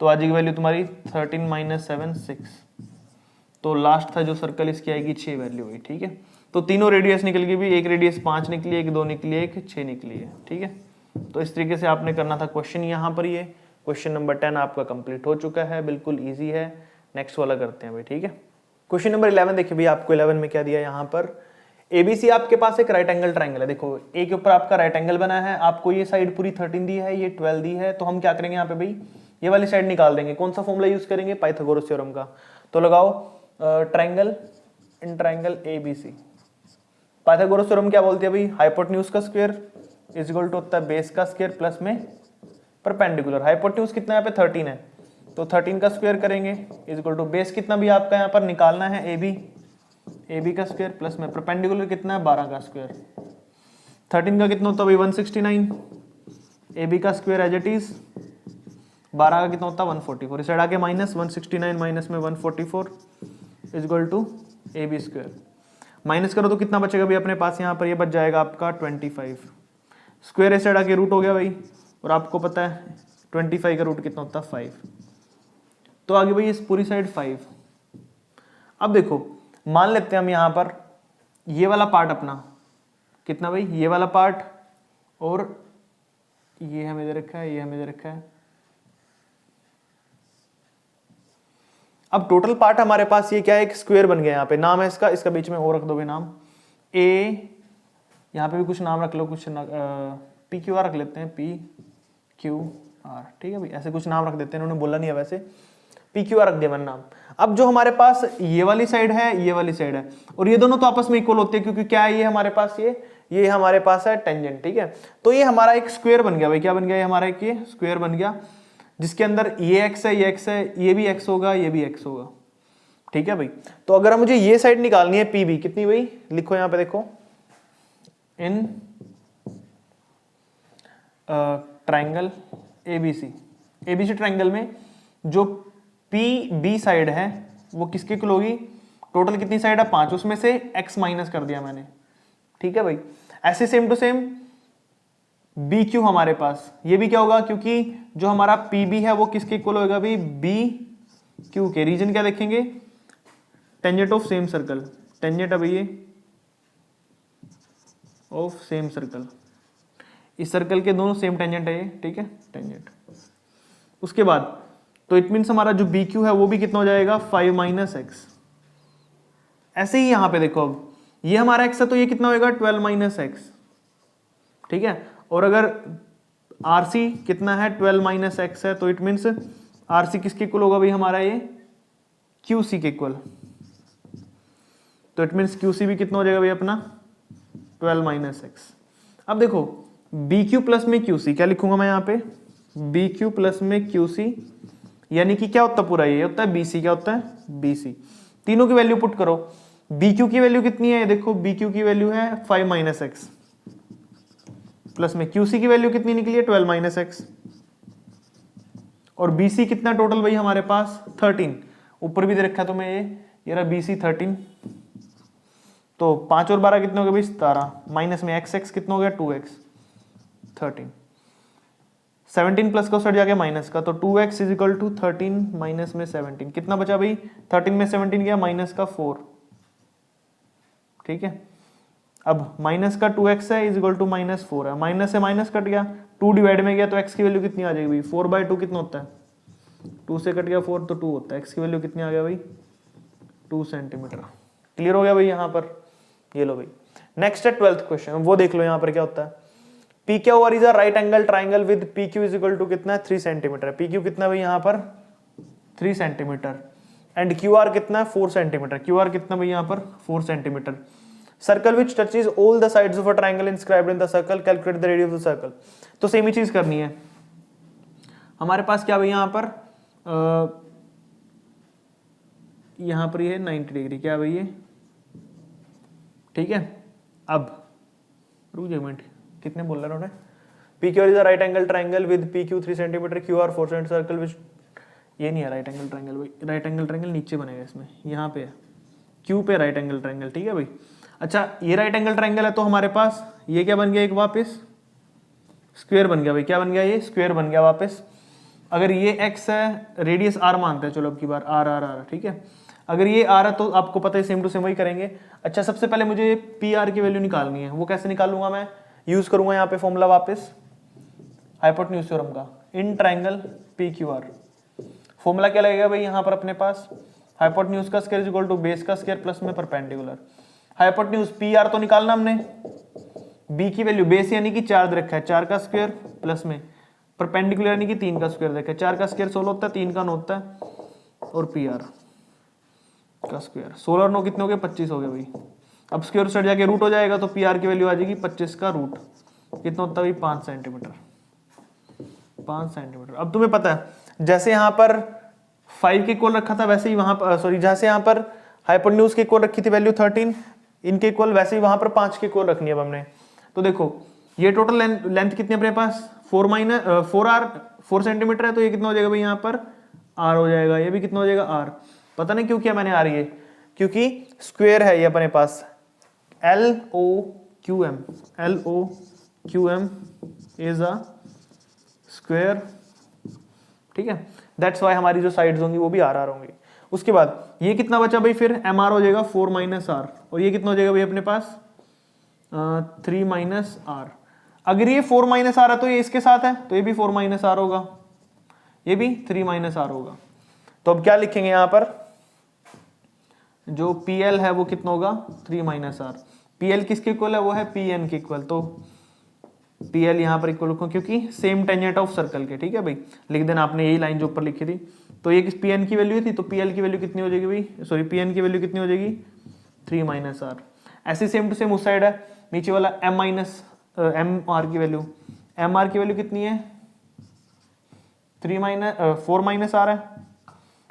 तो आ जाएगी वैल्यू तुम्हारी 13 माइनस 7 6, तो लास्ट था जो सर्कल इसकी आएगी 6 वैल्यू हुई। ठीक है, तो तीनों रेडियस निकल गई भी, एक रेडियस 5 निकली, एक 2 निकली, एक 6 निकली है। ठीक है, तो इस तरीके से आपने करना था क्वेश्चन। यहाँ पर ये क्वेश्चन नंबर 10 आपका कंप्लीट हो चुका है, बिल्कुल इजी है। नेक्स्ट वाला करते हैं भाई। ठीक है, क्वेश्चन नंबर 11 देखिए भाई, आपको 11 में क्या दिया यहाँ पर, एबीसी आपके पास एक राइट एंगल ट्राइंगल है। देखो ए के ऊपर आपका राइट एंगल बना है, आपको ये साइड पूरी 13 दी है, ये 12 दी है, तो हम क्या करेंगे यहाँ पे भाई, ये वाली साइड निकाल देंगे। कौन सा फॉर्मूला यूज करेंगे, पाइथागोरस थ्योरम का। तो लगाओ triangle in triangle ABC, Pythagoras theorem क्या बोलती है भाई, हाइपोटेन्यूज का स्क्वायर इज इक्वल टू होता है बेस का स्क्वायर प्लस में परपेंडिकुलर। हाइपोटेन्यूज कितना यहाँ पे 13 है, तो 13 का स्क्वायर करेंगे इज इक्वल टू बेस कितना भी आपका यहाँ पर निकालना है ए बी का स्क्वायर प्लस में परपेंडिकुलर कितना है 12 का स्क्वायर। 13 का कितना होता है भाई 169, ए बी का स्क्वायर एज इट इज, 12 का कितना होता है 144, इस साइड आके माइनस 169 माइनस में 144 is equal to A B square. Minus करो तो कितना बचेगा भाई अपने पास, यहाँ पर ये बच जाएगा आपका 25, स्क्वायर इस साइड आके रूट हो गया भाई, और आपको पता है 25 का रूट कितना होता है 5, तो आगे भाई इस पूरी साइड 5। अब देखो मान लेते हैं हम यहाँ पर ये वाला पार्ट अपना कितना भाई, ये वाला पार्ट और ये हमें दे रखा है, ये हमें दे रखा है। अब टोटल पार्ट हमारे पास ये क्या है, एक स्क्वायर बन गया, यहाँ पे नाम है इसका, इसका बीच में और रख दोगे नाम ए, यहाँ पे भी कुछ नाम रख लो, कुछ पी क्यू आर रख लेते हैं, पी क्यू आर। ठीक है भाई, ऐसे कुछ नाम रख देते हैं, इन्होंने बोला नहीं है वैसे, पी क्यू आर रख दिया मैंने नाम। अब जो हमारे पास ये वाली साइड है, ये वाली साइड है, और ये दोनों तो आपस में इक्वल होते हैं, क्योंकि क्या है ये हमारे पास, ये हमारे पास है टेंजेंट। ठीक है, तो ये हमारा एक स्क्वायर बन गया भाई, क्या बन गया, ये हमारा एक ये स्क्वायर बन गया, जिसके अंदर ये एक्स है, ये एक्स है, ये भी एक्स होगा, ये भी एक्स होगा। ठीक है भाई, तो अगर मुझे ये साइड निकालनी है पी बी, कितनी भाई लिखो यहाँ पे, देखो in triangle ABC, ABC triangle में जो पी बी साइड है वो किसके इक्वल होगी, टोटल कितनी साइड है 5, उसमें से x माइनस कर दिया मैंने। ठीक है भाई, ऐसे same to same B Q हमारे पास, ये भी क्या होगा, क्योंकि जो हमारा पी बी है वो किसके इक्वल होगा भाई, बी क्यू के। रीजन क्या देखेंगे, tangent of same circle, tangent है भाई ये ऑफ सेम सर्कल, इस सर्कल के दोनों सेम टेंजेंट है ये। ठीक है, टेंजेंट। उसके बाद तो इट मीन्स हमारा जो बी क्यू है वो भी कितना हो जाएगा 5 माइनस एक्स। ऐसे ही यहां पे देखो, अब ये हमारा एक्स है तो ये कितना होगा 12 माइनस एक्स। ठीक है, और अगर आरसी कितना है 12 माइनस एक्स है, तो इट मीन्स आरसी किसके इक्वल होगा भाई हमारा, ये क्यूसी के इक्वल, तो इट मीन्स क्यूसी भी कितना हो जाएगा भाई अपना 12 माइनस एक्स। अब देखो बी क्यू प्लस में क्यूसी, क्या लिखूंगा मैं यहाँ पे, बी क्यू प्लस में क्यूसी, यानी कि क्या होता है पूरा, ये होता है बीसी, क्या होता है बीसी। तीनों की वैल्यू पुट करो, बी क्यू की वैल्यू कितनी है, देखो बी क्यू की वैल्यू है 5 माइनस एक्स, प्लस में क्यूसी की वैल्यू कितनी निकली है 12 माइनस एक्स, और बीसी कितना टोटल भाई हमारे पास 13, ऊपर भी दे रखा है तुम्हें ये रहा बीसी 13, तो 5 और 12 कितने हो गए भाई 17, माइनस में एक्स एक्स कितना हो गया 2x 13, 17 प्लस का उस साइड जाके माइनस का, तो 2x is equal to 13 minus में 17, कितना बचा भाई 13 में 17 गया माइनस का 4। ठीक है, अब माइनस का 2x है इज इक्वल टू माइनस 4 है, माइनस से माइनस कट गया, 2 डिवाइड में गया तो x की वैल्यू कितनी आ जाएगी भाई 4/2 कितना होता है, 2 से कट गया 4 तो 2 होता है, x की वैल्यू कितनी आ गया भाई 2 सेंटीमीटर। क्लियर हो गया भाई यहाँ पर, ये लो भाई। नेक्स्ट है 12th क्वेश्चन, वो देख लो यहाँ पर क्या होता है, P Q R is a right angle triangle with P Q is equal to कितना है 3 सेंटीमीटर, पी क्यू कितना भाई यहाँ पर 3 सेंटीमीटर, एंड क्यू आर कितना है 4 सेंटीमीटर, क्यू आर कितना भाई यहाँ पर 4 centimetre. Circle which touches all the sides of a triangle inscribed in the circle, calculate the radius of the circle. तो सेम ही चीज करनी है हमारे पास, क्या भाई यहाँ पर ये है 90 डिग्री, क्या भाई ये, ठीक है। अब रुक जाओ मिनट, कितने बोल रहे हैं, P Q R is a right angle triangle with P Q 3 centimetre, Q R 4 centimetre circle which, ये नहीं है राइट एंगल ट्राइंगल भाई, राइट एंगल ट्राइंगल नीचे बनेगा इसमें, यहाँ पे है क्यू पे राइट एंगल ट्राइंगल, ठीक है भाई। अच्छा ये राइट एंगल ट्राइंगल है तो हमारे पास ये क्या बन गया, एक वापस स्क्वायर बन गया भाई, क्या बन गया, ये स्क्वायर बन गया वापस। अगर ये x है, रेडियस r मानते हैं, चलो अब की बार r r r, ठीक है। अगर ये r है तो आपको पता है सेम टू सेम वही करेंगे। अच्छा सबसे पहले मुझे पी आर की वैल्यू निकालनी है, वो कैसे निकालूंगा मैं, यूज करूंगा यहाँ पे फॉर्मूला वापस हाइपोटेन्यूज थ्योरम का, in triangle P Q R. Formula क्या लगेगा भाई यहाँ पर अपने पास, हाइपोटेन्यूज का square is equal to base का स्क्वायर प्लस में परपेंडिकुलर। हाइपोटेन्यूज पी आर तो निकालना हमने, बी की वैल्यू बेस यानी कि 4 दे रखा है, 4 का स्क्वायर प्लस में परपेंडिकुलर यानी कि 3 का स्क्वायर देखा है, 4 का स्क्वायर 16 होता है, 3 का 9 होता है, और पी आर का स्क्वायर 16 9 कितने हो गए, 25 हो गए भाई। अब स्क्वायर सेट जाके रूट हो जाएगा तो पी आर की वैल्यू आ जाएगी 25 का रूट, कितना होता है भाई 5 सेंटीमीटर, 5 सेंटीमीटर। अब तुम्हें पता है जैसे यहाँ पर 5 के इक्वल रखा था वैसे ही वहां पर, सॉरी जैसे यहाँ पर हाइपोटेन्यूज के इक्वल रखी थी वैल्यू 13, इनके इक्वल वैसे ही वहां पर 5 के इक्वल रखनी है अब हमने। तो देखो ये टोटल लेंथ कितनी अपने पास 4 सेंटीमीटर है, तो ये कितना हो जाएगा भाई यहाँ पर r हो जाएगा, ये भी कितना हो जाएगा r। पता नहीं क्यों किया मैंने r, ये क्योंकि स्क्वायर है ये अपने पास LOQM, LOQM is a square, ठीक है, दैट्स वाई हमारी जो साइड्स होंगी वो भी r r होंगी। उसके बाद ये कितना बचा भाई, फिर mr हो जाएगा 4 माइनस r, और ये कितना हो जाएगा भाई अपने पास 3 माइनस r। अगर ये 4 माइनस r है तो ये इसके साथ है, तो ये भी 4 माइनस r होगा, ये भी 3 माइनस r होगा। तो अब क्या लिखेंगे यहाँ पर, जो PL है वो कितना होगा 3 माइनस r। PL किसके इक्वल है, वो है PN के इक्वल, तो PL यहाँ पर इक्वल रखो क्योंकि सेम टेंजेंट ऑफ सर्कल के, ठीक है भाई। लिख देना आपने यही लाइन जो ऊपर लिखी थी, तो ये किस PN की वैल्यू थी, तो PL की वैल्यू कितनी हो जाएगी भाई, सॉरी PN की वैल्यू कितनी हो जाएगी 3 माइनस r। ऐसे सेम टू सेम उस साइड है, नीचे वाला MR की वैल्यू, MR की वैल्यू कितनी है 4 माइनस r है,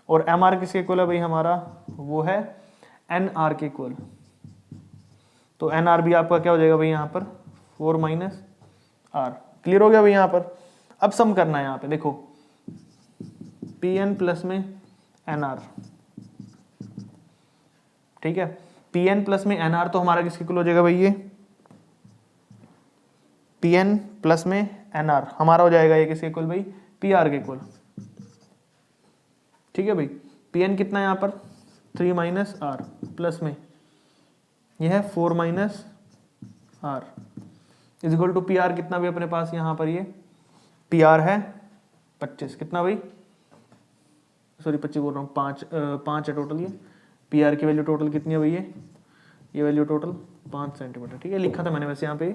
और MR किसके इक्वल है भाई हमारा, वो है NR के इक्वल। तो NR भी आपका क्या हो जाएगा भाई यहाँ पर 4 माइनस r। क्लियर हो गया भाई यहाँ पर। अब सम करना है यहाँ पे, देखो PN प्लस में NR, ठीक है, PN प्लस में NR तो हमारा किसके इक्वल हो जाएगा भाई, ये PN प्लस में NR हमारा हो जाएगा ये किसके इक्वल भाई, PR के इक्वल, ठीक है भाई। PN कितना है यहाँ पर 3 माइनस R प्लस में यह है 4 minus R is equal to PR कितना भी अपने पास यहाँ पर, ये PR है 25, कितना भाई, सॉरी 25 बोल रहा हूँ, 5 है टोटल, ये PR की वैल्यू टोटल कितनी है भाई, ये वैल्यू टोटल 5 सेंटीमीटर, ठीक है, लिखा था मैंने वैसे यहाँ पे।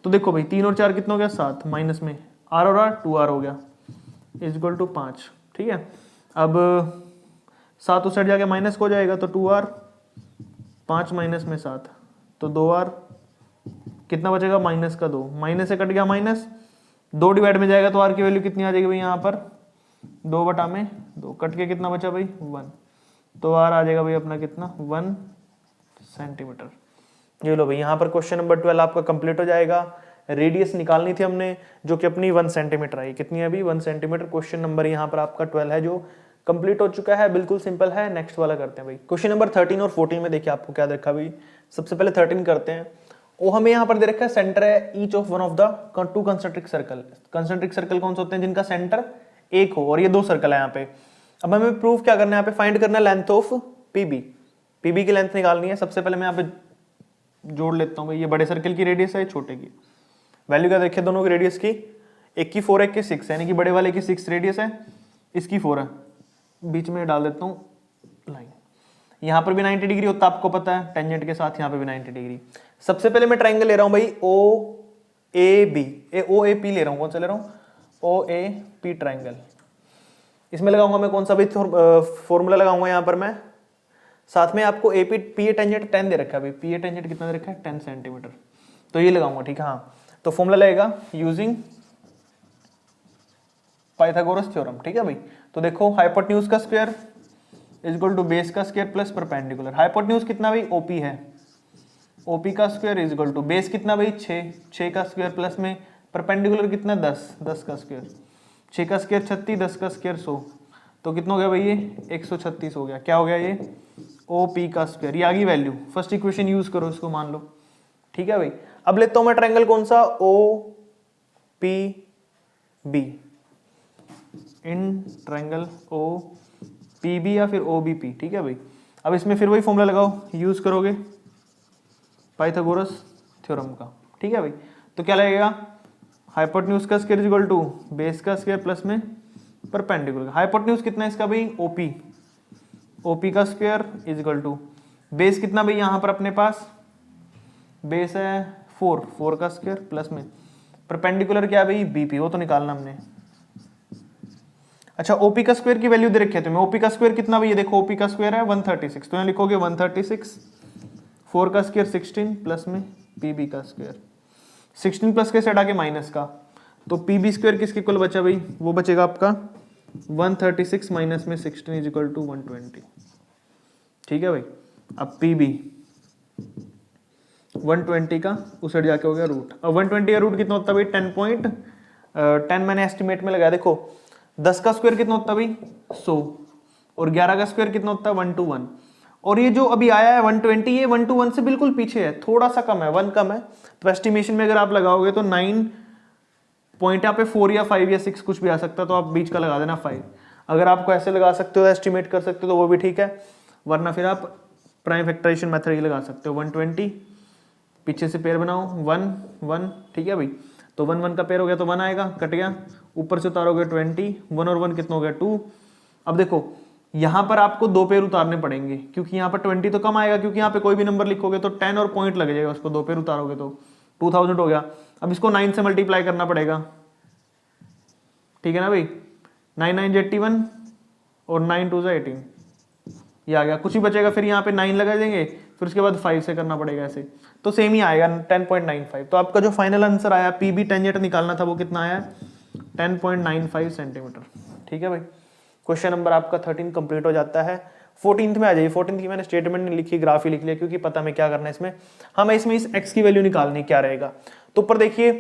तो देखो भाई 3 और 4 कितना हो गया 7, माइनस में R और R 2R हो गया इज इक्वल टू 5, ठीक है। अब 7 उस साइड जाके माइनस को जाएगा तो 2R, 5 माइनस में 7 तो 2R, कितना बचेगा माइनस का 2, माइनस से कट गया माइनस, 2 डिवाइड में जाएगा तो R की वैल्यू कितनी आ जाएगी भाई यहाँ पर 2/2, कट के कितना बचा भाई 1, तो R आ जाएगा भाई अपना कितना 1 सेंटीमीटर। ये लो भाई यहाँ पर क्वेश्चन नंबर 12 आपका कंप्लीट हो जाएगा। रेडियस निकालनी थी हमने जो कि अपनी 1 सेंटीमीटर आई, कितनी है अभी 1 सेंटीमीटर। क्वेश्चन नंबर यहाँ पर आपका 12 है जो कंप्लीट हो चुका है, बिल्कुल सिंपल है। नेक्स्ट वाला करते हैं भाई, क्वेश्चन नंबर 13 और 14 में देखिए आपको क्या देखा भाई। सबसे पहले 13 करते हैं। वो हमें यहाँ पर दे रखा है सेंटर है each of one of the 2 concentric circle. Concentric circle कौन से होते हैं जिनका सेंटर एक हो, और ये 2 सर्कल है यहाँ पे। अब हमें प्रूफ क्या करना है, यहाँ पे फाइंड करना है लेंथ ऑफ पीबी। पीबी की लेंथ निकालनी है। सबसे पहले मैं यहाँ पे जोड़ लेता हूँ भाई, ये बड़े सर्कल की रेडियस है, छोटे की वैल्यू क्या देखिए दोनों की रेडियस की, एक की 4 एक की 6 है, यानी कि बड़े वाले की 6 रेडियस है, इसकी 4 है। बीच में डाल देता हूँ लाइन, यहाँ पर भी 90 डिग्री होता है आपको पता है, टेंजेंट के साथ यहाँ पे भी 90 डिग्री। सबसे पहले मैं ट्राइंगल ले रहा हूँ भाई OAP ले रहा हूँ। कौन सा ले रहा हूँ, OAP ट्राइंगल। इसमें लगाऊंगा मैं कौन सा भाई फॉर्मूला लगाऊंगा यहाँ पर मैं, साथ में आपको PA टेंजेंट 10 दे रखा है भाई। PA टेंजेंट कितना दे रखा है 10 सेंटीमीटर, तो ये लगाऊंगा, ठीक है। हाँ, तो फॉर्मूला लगेगा यूजिंग पाइथागोरस थ्योरम, ठीक है भाई। तो देखो हाइपोटेन्यूज का square is equal to base का स्क्वायर प्लस परपेंडिकुलर। हाइपोटेन्यूज कितना भाई OP है, OP का square is equal to base कितना भाई 6 का स्क्वायर प्लस में परपेंडिकुलर कितना है 10, 10 का स्क्वायर, 6 का स्क्वायर 36, 10 का स्क्वायर 100, तो कितना हो गया भाई ये 136 हो गया। क्या हो गया ये ओ पी का स्क्वायर, ये आ गई वैल्यू। फर्स्ट इक्वेशन यूज करो इसको मान लो, ठीक है भाई। अब लेता हूं मैं ट्रायंगल कौन सा, O P B, in triangle O P B या फिर ओ बी पी, ठीक है भाई। अब इसमें फिर वही फॉर्मूला लगाओ, यूज करोगे पाइथागोरस थ्योरम का, ठीक है भाई। तो क्या लगेगा, हाइपोटेन्यूज का स्क्वायर इक्वल टू बेस का स्क्वायर प्लस में परपेंडिकुलर। हाइपोटेन्यूज कितना है इसका भाई, ओपी, ओपी का square is equal to base कितना भाई यहाँ पर अपने पास, बेस है 4, 4 का स्क्वायर प्लस में परपेंडिकुलर क्या भाई बीपी, वो तो निकालना हमने। अच्छा ओपी का स्क्वायर की वैल्यू दे रखी है तुम्हें, ओपी का स्क्वायर कितना भाई, ये देखो ओपी का स्क्वायर है 136, तो यहाँ लिखोगे 136, 4 का स्क्वायर 16 प्लस में पीबी का स्क्वायर, 16 प्लस के से हटा के माइनस का, तो पीबी स्क्वायर किसके इक्वल बचा भाई, वो बचेगा आपका 136 माइनस में 16 इज इक्वल टू 120, ठीक है भाई। अब पीबी 120 का उस साइड जाके हो गया रूट, अब 120 का रूट कितना होता है भाई 10 मैंने एस्टिमेट में लगाया, देखो 10 का स्क्वायर कितना होता है भाई 100, और 11 का स्क्वायर कितना होता है 121, और ये जो अभी आया है 120, ये 121 से बिल्कुल पीछे है, थोड़ा सा कम है, 1 कम है, तो एस्टिमेशन में अगर आप लगाओगे तो 9 पॉइंट यहाँ पे 4 या 5 या 6 कुछ भी आ सकता है, तो आप बीच का लगा देना 5। अगर आपको ऐसे लगा सकते हो, एस्टिमेट कर सकते हो तो वो भी ठीक है, वरना फिर आप प्राइम फैक्टराइजेशन मेथड ही लगा सकते हो। 120 पीछे से पेयर बनाओ 1 1, ठीक है भाई, तो 1 1 का पेयर हो गया तो 1 आएगा, कट गया, ऊपर से उतारोगे 20, 1 और 1 कितना हो गया 2। अब देखो यहाँ पर आपको 2 पेयर उतारने पड़ेंगे, क्योंकि यहाँ पर 20 तो कम आएगा, क्योंकि यहाँ पे कोई भी नंबर लिखोगे तो 10 और पॉइंट लग जाएगा, उसको 2 पेयर उतारोगे तो 2000 हो गया। अब इसको 9 से मल्टीप्लाई करना पड़ेगा, ठीक है ना भाई, 9 9 81 और 9 2 18, ये आ गया, कुछ ही बचेगा, फिर यहाँ पे 9 लगा देंगे, फिर उसके बाद 5 से करना पड़ेगा ऐसे, तो सेम ही आएगा 10.95। तो आपका जो फाइनल आंसर आया पीबी टेंजेंट निकालना था वो कितना आया 10.95 सेंटीमीटर, ठीक है भाई। क्वेश्चन नंबर आपका 13 कंप्लीट हो जाता है। 14th में आ जाइए, 14th की मैंने स्टेटमेंट नहीं लिखी, ग्राफ ही लिख लिया, क्योंकि पता हमें क्या करना है इसमें, हमें इसमें इस x की वैल्यू निकालनी, क्या रहेगा। तो ऊपर देखिए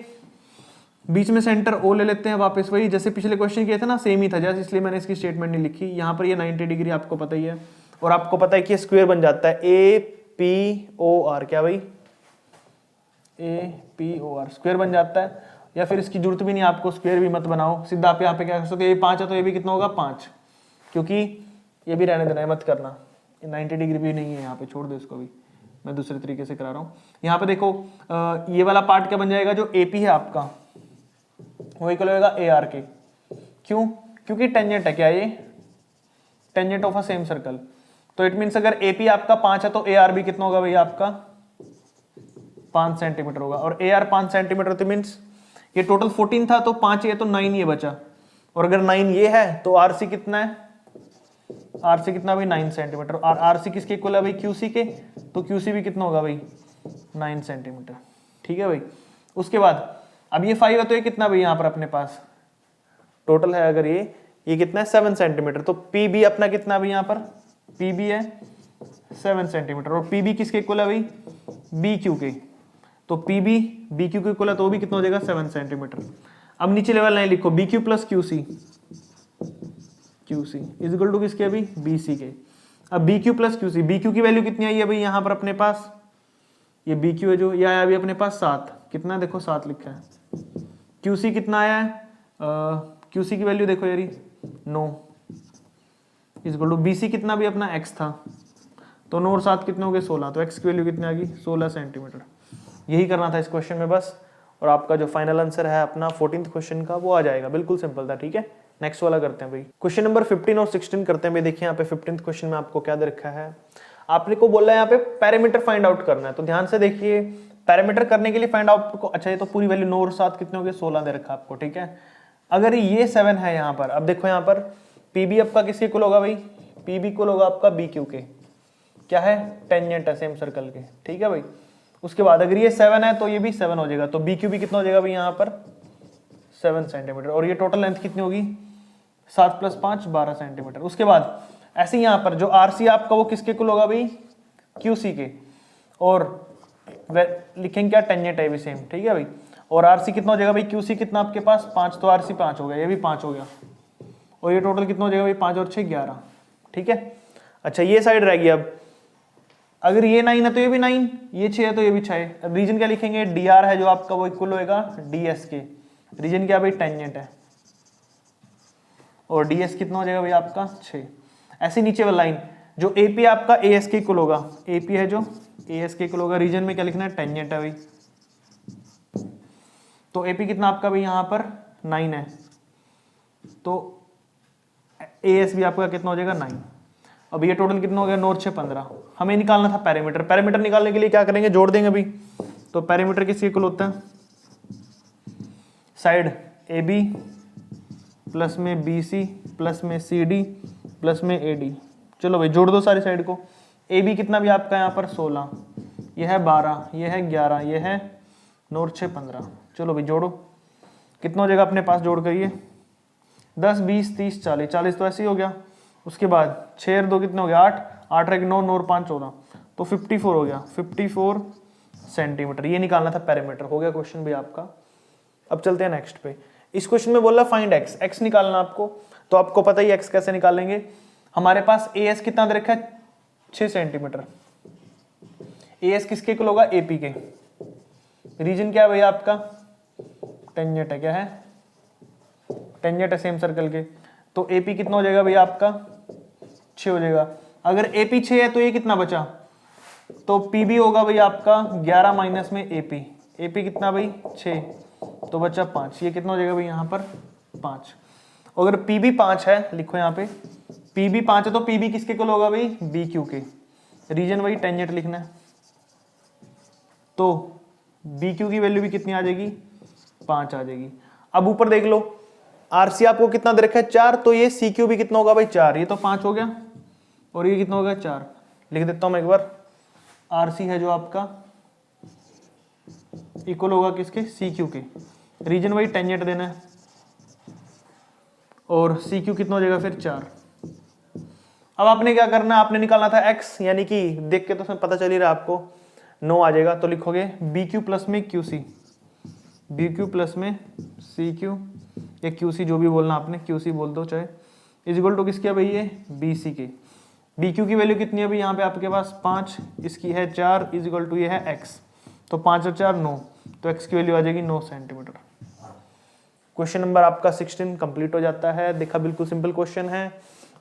बीच में सेंटर ओ ले लेते हैं, वापस वही जैसे पिछले क्वेश्चन किया था ना, सेम ही था जैसे, इसलिए मैंने इसकी स्टेटमेंट नहीं लिखी। यहाँ पर ये 90 डिग्री आपको पता ही है, और आपको पता है कि स्क्वायर बन जाता है ए पी ओ आर, क्या भाई A P O R square बन जाता है, या फिर इसकी जरूरत भी नहीं आपको, स्क्वायर भी मत बनाओ, सीधा आप यहाँ पे क्या कर सकते हो, ये 5 है तो ये भी कितना होगा 5, क्योंकि ये भी रहने देना है, मत करना, 90 डिग्री भी नहीं है यहाँ पे, छोड़ दो इसको भी, मैं दूसरे तरीके से करा रहा हूँ। यहाँ पे देखो ये वाला पार्ट क्या बन जाएगा, जो AP है आपका वो इक्वल होगा AR के, क्यों, क्योंकि टेंजेंट है, क्या ये tangent of a same circle, तो इट मीन्स अगर AP आपका 5 है तो AR भी कितना होगा भैया आपका 5 सेंटीमीटर होगा, और AR 5 सेंटीमीटर, तो मीन्स ये टोटल 14 था, तो 5 ये तो 9 ये बचा, और अगर 9 ये है तो RC कितना है, RC कितना भाई 9 सेंटीमीटर, और RC किसके इक्वल है भाई QC के, तो QC भी कितना होगा भाई 9 सेंटीमीटर, ठीक है भाई। उसके बाद अब ये 5 है तो ये कितना भाई यहाँ पर अपने पास टोटल है, अगर ये कितना है 7 सेंटीमीटर, तो PB अपना कितना भाई यहाँ पर PB है 7 सेंटीमीटर, और PB किसके इक्वल है भाई BQ के, तो PB BQ के इक्वल है, तो वो भी कितना हो जाएगा 7 सेंटीमीटर। अब नीचे लेवल नहीं लिखो, BQ plus QC is equal to किसके अभी BC के। अब BQ प्लस QC, BQ की वैल्यू कितनी आई है भाई यहाँ पर अपने पास, ये BQ है जो, ये आया अभी अपने पास 7, कितना देखो 7 लिखा है, QC कितना आया है, QC की वैल्यू देखो यारी 9 इज इक्वल टू BC कितना भी अपना X था, तो 9 और 7 कितने हो गए 16, तो X की वैल्यू कितनी आ गई 16 सेंटीमीटर। यही करना था इस क्वेश्चन में बस, और आपका जो फाइनल आंसर है अपना 14th क्वेश्चन का वो आ जाएगा, बिल्कुल सिंपल था, ठीक है। नेक्स्ट वाला करते हैं भाई, क्वेश्चन नंबर 15 और 16 करते हैं भाई। देखिए यहाँ पे 15th क्वेश्चन में आपको क्या दे रखा है, आपने को बोला है यहाँ पे पैरामीटर फाइंड आउट करना है, तो ध्यान से देखिए पैरामीटर करने के लिए फाइंड आउट को, अच्छा ये तो पूरी वैल्यू 9 और 7 कितने हो गए 16 दे रखा आपको, ठीक है। अगर ये 7 है यहाँ पर, अब देखो यहाँ पर PB आपका किसके इक्वल होगा भाई, PB इक्वल होगा आपका BQ के, क्या है टेंजेंट है सेम सर्कल के, ठीक है भाई। उसके बाद अगर ये 7 है तो ये भी 7 हो जाएगा, तो BQ भी कितना हो जाएगा भाई यहाँ पर 7 सेंटीमीटर, और ये टोटल लेंथ कितनी होगी 7 + 5 12 सेंटीमीटर। उसके बाद ऐसे ही यहाँ पर जो RC आपका वो किसके इक्वल होगा भाई QC के, और लिखेंगे क्या टेंजेंट है भी सेम, ठीक है भाई। और आरसी कितना हो जाएगा भाई, क्यूसी कितना आपके पास 5, तो आरसी 5 हो गया, ये भी 5 हो गया, और ये टोटल कितना हो जाएगा भाई 5 और 6 11। ठीक है, अच्छा ये साइड रह गई। अब अगर ये 9 है तो ये भी 9, ये 6 है तो ये भी 6 है। रीजन क्या लिखेंगे, डी आर है जो आपका वो इक्वल होएगा डी एस के। रीजन क्या भाई, टेंजेंट है, और डी एस कितना हो जाएगा भाई आपका 6। ऐसे नीचे वाला लाइन जो ए पी आपका ए एस के इक्वल होगा, ए पी है जो ए एस के इक्वल होगा, रीजन में क्या लिखना है, टेंजेंट है भाई। तो ए पी कितना आपका भाई यहाँ पर 9 है, तो ए एस भी आपका कितना हो जाएगा 9। अब ये टोटल कितना हो गया, 9 6 15। हमें निकालना था पैरामीटर, पैरामीटर निकालने के लिए क्या करेंगे, जोड़ देंगे अभी। तो पैरामीटर किसके इक्वल होता है, साइड ए बी प्लस में बी सी प्लस में सी डी प्लस में ए डी। चलो भाई जोड़ दो सारी साइड को। ए बी कितना भी आपका यहाँ पर 16, यह है 12, यह है 11, यह है 9 6 15। चलो भाई जोड़ो, कितना हो जाएगा अपने पास, जोड़ करिए 10 20 30 40, 40 तो ऐसे ही हो गया। उसके बाद 6 और 2 कितने हो गया 8, 8 रह 9, 9 और 5 14, तो 54 हो गया, 54 सेंटीमीटर। ये निकालना था पैरामीटर। हो गया क्वेश्चन भी आपका। अब चलते हैं नेक्स्ट पे। इस क्वेश्चन में बोला फाइंड एक्स, एक्स निकालना आपको, तो आपको पता ही एक्स कैसे निकालेंगे। हमारे पास ए एस कितना दे रखा है 6 सेंटीमीटर। ए एस किसके इक्वल होगा, ए पी के। रीजन क्या है भैया आपका, टेंजेंट है, क्या है, टेंजेंट है सेम सर्कल के। तो ए पी कितना हो जाएगा भैया आपका 6 हो जाएगा। अगर ए पी 6 है तो ये कितना बचा, तो पी बी होगा भाई आपका 11 माइनस में ए पी। ए पी कितना भाई 6, तो बचा 5। ये कितना हो जाएगा भाई यहाँ पर 5। अगर पी बी 5 है, लिखो यहाँ पे पी बी 5 है, तो पी बी किसके इक्वल होगा भाई, बी क्यू के। रीजन वही टेंजेंट लिखना है, तो बी क्यू की वैल्यू भी कितनी आ जाएगी, 5 आ जाएगी। अब ऊपर देख लो, आरसी आपको कितना दे रखा है 4, तो ये सी क्यू भी कितना होगा भाई 4। ये तो 5 हो गया, और ये कितना होगा 4। लिख देता हूं मैं एक बार, आरसी है जो आपका इक्वल होगा किसके, सी क्यू के। रीजन वही टेंजेंट देना है, और सी क्यू कितना हो जाएगा फिर 4। अब आपने क्या करना है, आपने निकालना था एक्स, यानी कि देख के तो पता चल ही रहा आपको 9 आ जाएगा। तो लिखोगे बी क्यू प्लस में Q C, B Q plus में सी क्यू या क्यू सी, जो भी बोलना आपने, क्यू सी बोल दो चाहे, इज इक्वल टू किसकी है भाई, ये बी सी के। बी क्यू की वैल्यू कितनी है भाई यहाँ पे आपके पास 5, इसकी है 4, इज इक्वल टू ये है एक्स। तो 5 और 4 9, तो एक्स की वैल्यू आ जाएगी 9 सेंटीमीटर। क्वेश्चन नंबर आपका 16 कंप्लीट हो जाता है। देखा बिल्कुल सिंपल क्वेश्चन है।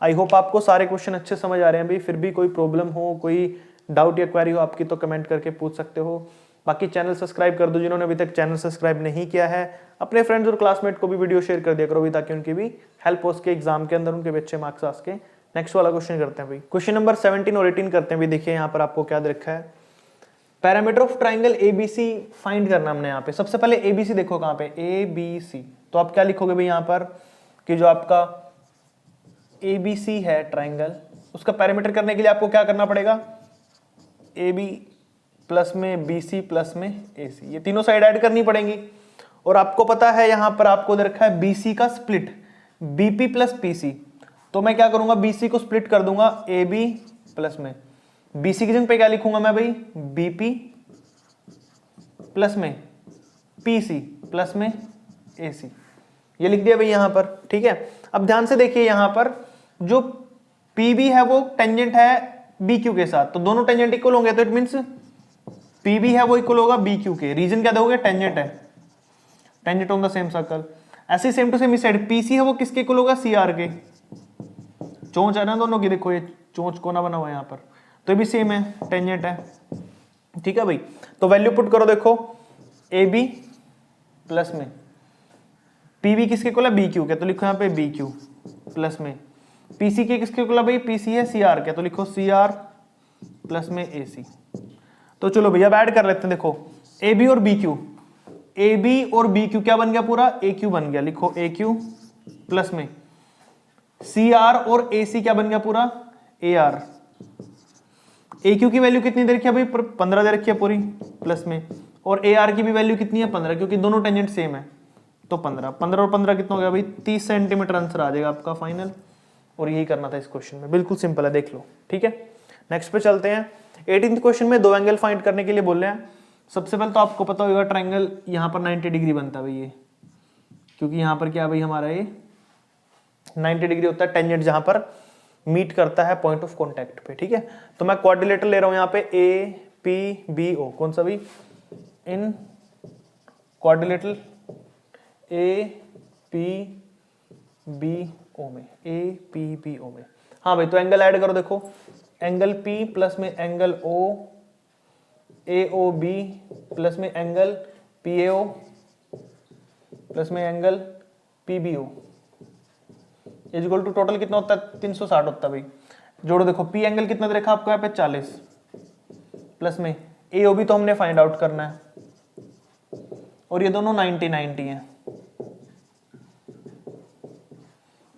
आई होप आपको सारे क्वेश्चन अच्छे समझ आ रहे हैं भाई। फिर भी कोई प्रॉब्लम हो, कोई डाउट या क्वेरी हो आपकी, तो कमेंट करके पूछ सकते हो। बाकी चैनल सब्सक्राइब कर दो जिन्होंने अभी तक चैनल सब्सक्राइब नहीं किया है। अपने फ्रेंड्स और क्लासमेट को भी वीडियो शेयर कर दिया करो भी, ताकि उनकी भी हेल्प हो सके एग्जाम के अंदर, उनके भी अच्छे मार्क्स आ सके। नेक्स्ट वाला क्वेश्चन करते हैं भाई, क्वेश्चन नंबर 17 और 18 करते हैं भाई। देखिए यहाँ पर आपको क्या दे रखा है, parameter of triangle ABC find करना हमने यहाँ पे। सबसे पहले एबीसी देखो कहाँ पे, एबीसी। तो आप क्या लिखोगे भाई यहाँ पर कि जो आपका एबीसी है ट्राइंगल, उसका पैरामीटर करने के लिए आपको क्या करना पड़ेगा, ए बी प्लस में बी सी प्लस में ए सी, ये तीनों साइड ऐड करनी पड़ेंगी। और आपको पता है यहां पर आपको दे रखा है बीसी का स्प्लिट, बीपी प्लस पीसी। तो मैं क्या करूंगा, बीसी को स्प्लिट कर दूंगा ए बी प्लस में, बीसी की जगह पे क्या लिखूंगा मैं भाई, बीपी प्लस में पीसी प्लस में ए सी। ये लिख दिया भाई यहां पर, ठीक है। अब ध्यान से देखिए यहां पर जो पीबी है वो टेंजेंट है बी क्यू के साथ, तो दोनों टेंजेंट इक्वल होंगे, तो इट मींस पीबी है वो इक्वल होगा बी क्यू के। रीजन क्या दोगे, टेंजेंट है, tangent on the same circle. ऐसे सेम टू सेम इस साइड पीसी है वो किसके इक्वल होगा, सी आर के। चोंच है ना दोनों की, देखो ये चोंच कोना बना हुआ है यहाँ पर, तो ये भी सेम है, टेंजेंट है, ठीक है भाई। तो वैल्यू पुट करो, देखो ए बी प्लस में पीबी किसके इक्वल है, बी क्यू के, तो लिखो यहाँ पे बी क्यू प्लस में पीसी के किसके इक्वल है भाई, पीसी है सी आर के, तो लिखो सी आर प्लस में ए सी। तो चलो भैया अब ऐड कर लेते हैं। देखो ए बी और बी क्यू, ए बी और बी क्यू क्या बन गया पूरा, ए क्यू बन गया। लिखो ए क्यू प्लस में सी आर और ए सी क्या बन गया पूरा, ए आर। ए क्यू की वैल्यू कितनी दे रखी है भाई, 15 दे रखी है पूरी, प्लस में, और ए आर की भी वैल्यू कितनी है 15, क्योंकि दोनों टेंजेंट सेम है। तो 15 15 और 15 कितना हो गया भाई, 30 सेंटीमीटर आंसर आ जाएगा आपका फाइनल। और यही करना था इस क्वेश्चन में, बिल्कुल सिंपल है, देख लो, ठीक है। नेक्स्ट पे चलते हैं। 18th क्वेश्चन में दो एंगल फाइंड करने के लिए बोल रहे हैं। सबसे पहले तो आपको पता होगा ट्रायंगल यहाँ पर 90 डिग्री बनता है भाई ये, क्योंकि यहाँ पर क्या भाई हमारा ये 90 डिग्री होता है टेंजेंट जहां पर मीट करता है पॉइंट ऑफ कॉन्टैक्ट पे, ठीक है। तो मैं क्वाड्रिलेटरल ले रहा हूं यहाँ पे ए पी बी ओ, कौन सा भाई, in quadrilateral A P B O में, ए पी बी ओ में। हाँ भाई, तो एंगल ऐड करो, देखो एंगल पी प्लस में angle O, A O B plus में angle P A O plus में angle P B O is equal to total कितना होता है 360 होता है भाई। जोड़ो, देखो पी एंगल कितना दे रखा आपको यहाँ पे 40 प्लस में ए ओ बी तो हमने फाइंड आउट करना है, और ये दोनों 90 90 हैं,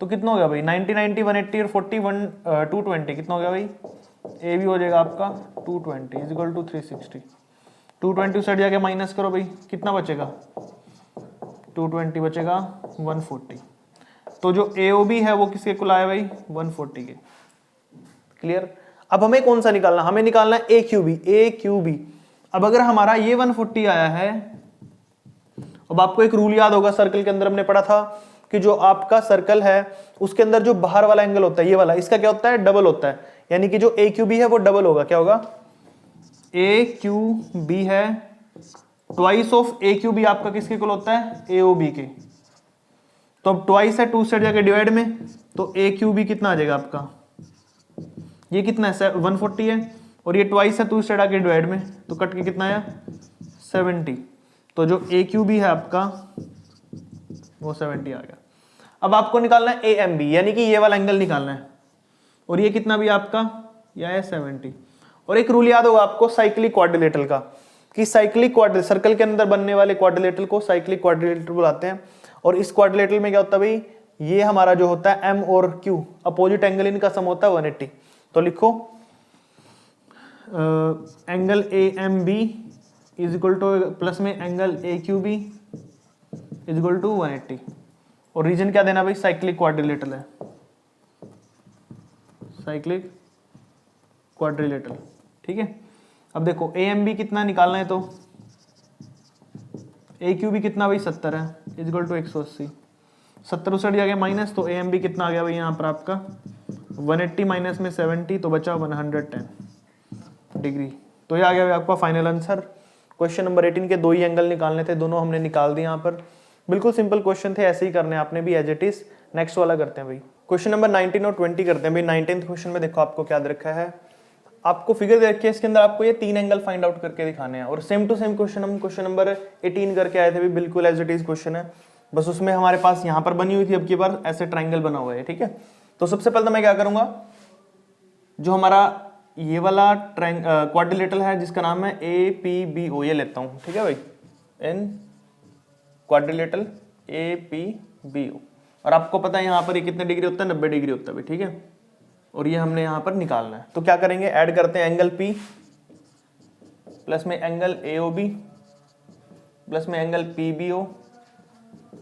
तो कितना हो गया भाई 90 90 180 और 40 220, कितना हो गया भाई, ए भी हो जाएगा आपका 220 इज इक्वल टू 360। 220 उस साइड जाके माइनस करो भाई, कितना बचेगा 220 बचेगा 140। तो जो AOB है वो किसके कुल आया भाई 140 के। क्लियर। अब हमें कौन सा निकालना, हमें निकालना है AQB। अब अगर हमारा ये 140 आया है, अब आपको एक रूल याद होगा सर्कल के अंदर हमने पढ़ा था कि जो आपका सर्कल है उसके अंदर जो बाहर वाला एंगल होता है ये वाला, इसका क्या होता है डबल होता है, यानी कि जो AQB है वो डबल होगा, क्या होगा AQB है ट्वाइस ऑफ AQB आपका किसके कुल होता है AOB के। तो अब ट्वाइस है, टू साइड जाके डिवाइड में, तो AQB कितना आ जाएगा आपका, ये कितना है 140 है, और ये ट्वाइस है टू साइड आके डिवाइड में, तो कट के कितना आया 70। तो जो AQB है आपका वो 70 आ गया। अब आपको निकालना है AMB, यानी कि ये वाला एंगल निकालना है, और ये कितना भी आपका यह है 70। और एक रूल याद होगा आपको साइक्लिक क्वाड्रिलेटरल का, कि साइक्लिक क्वाड्रिलेटरल सर्कल के अंदर बनने वाले क्वाड्रिलेटरल को साइक्लिक क्वाड्रिलेटरल बुलाते हैं। और इस क्वाड्रिलेटरल में क्या होता है भाई, ये हमारा जो होता है M और Q अपोजिट एंगल इनका सम होता है 180। तो लिखो angle AMB is equal to plus में angle AQB is equal to 180। और रीजन क्या देना भाई, साइक्लिक क्वाड्रिलेटरल है, साइक्लिक क्वाड्रिलेटरल, ठीक है। अब देखो AMB कितना निकालना है, तो AQB कितना भाई 70 है इज इक्वल टू 180। 70 उस साइड आ गया माइनस, तो AMB कितना आ गया भाई यहाँ पर आपका 180 माइनस में 70, तो बचा 110 डिग्री। तो ये आ गया भाई आपका फाइनल आंसर। क्वेश्चन नंबर 18 के दो ही एंगल निकालने थे, दोनों हमने निकाल दिए यहाँ पर। बिल्कुल सिंपल क्वेश्चन थे, ऐसे ही करने आपने भी एज इट इज। नेक्स्ट वाला करते हैं भाई, क्वेश्चन नंबर 19 और 20 करते हैं भाई। 19th क्वेश्चन में देखो आपको क्या दे रखा है, आपको फिगर दे रखी है, इसके अंदर आपको ये तीन एंगल फाइंड आउट करके दिखाने हैं। और सेम टू सेम क्वेश्चन हम क्वेश्चन नंबर 18 करके आए थे भाई, बिल्कुल एज इट इज क्वेश्चन है, बस उसमें हमारे पास यहाँ पर बनी हुई थी, अब की बार ऐसे ट्राइंगल बना हुआ है, ठीक है। तो सबसे पहले तो मैं क्या करूंगा, जो हमारा ये वाला क्वाड्रिलेटरल है जिसका नाम है APBO, ये लेता हूँ, ठीक है भाई, इन क्वाड्रिलेटरल APBO। और आपको पता है यहाँ पर ये कितने डिग्री होता है 90 डिग्री होता है भाई, ठीक है। और ये हमने यहाँ पर निकालना है, तो क्या करेंगे, ऐड करते हैं एंगल P प्लस में एंगल AOB प्लस में एंगल PBO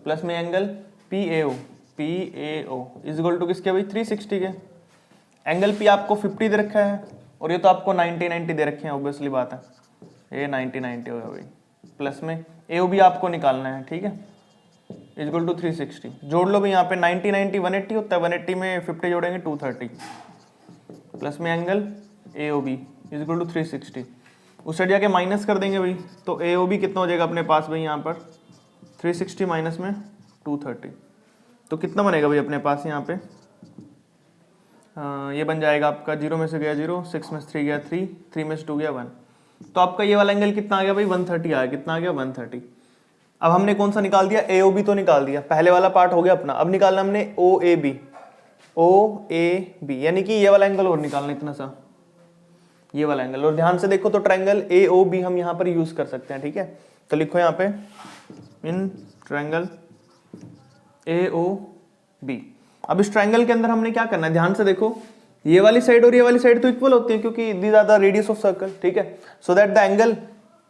प्लस में angle PAO is equal to किसके भाई 360 के। एंगल P आपको 50 दे रखा है, और ये तो आपको 90 दे रखे हैं, ऑब्वियसली बात है, ये 90 होगा भाई। प्लस में AOB आपको निकालना है, ठीक है, इज इक्वल टू 360। जोड़ लो भाई, यहाँ पे 90 180 होता है, 180 में 50 जोड़ेंगे 230 प्लस में angle AOB is equal to 360। उस साइड जाके माइनस कर देंगे भाई, तो AOB कितना हो जाएगा अपने पास भाई यहाँ पर 360 माइनस में 230, तो कितना बनेगा भाई अपने पास यहाँ पे, ये बन जाएगा आपका 0 में से गया 0, 6 में से 3 गया 3, 3 में से 2 गया 1, तो आपका ये वाला एंगल कितना आ गया भाई 130 आ गया। कितना आ गया 130। अब हमने कौन सा निकाल दिया, AOB तो निकाल दिया, पहले वाला पार्ट हो गया अपना। अब निकालना हमने OAB, यानी कि ये वाला एंगल और निकालना, इतना सा ये वाला एंगल। और ध्यान से देखो तो ट्रायंगल AOB हम यहाँ पर यूज कर सकते हैं, ठीक है। तो लिखो यहाँ पे इन ट्रायंगल AOB। अब इस ट्रायंगल के अंदर हमने क्या करना है, ध्यान से देखो, ये वाली साइड और ये वाली साइड तो इक्वल होती है, क्योंकि these are the radius of circle, ठीक है। So that the angle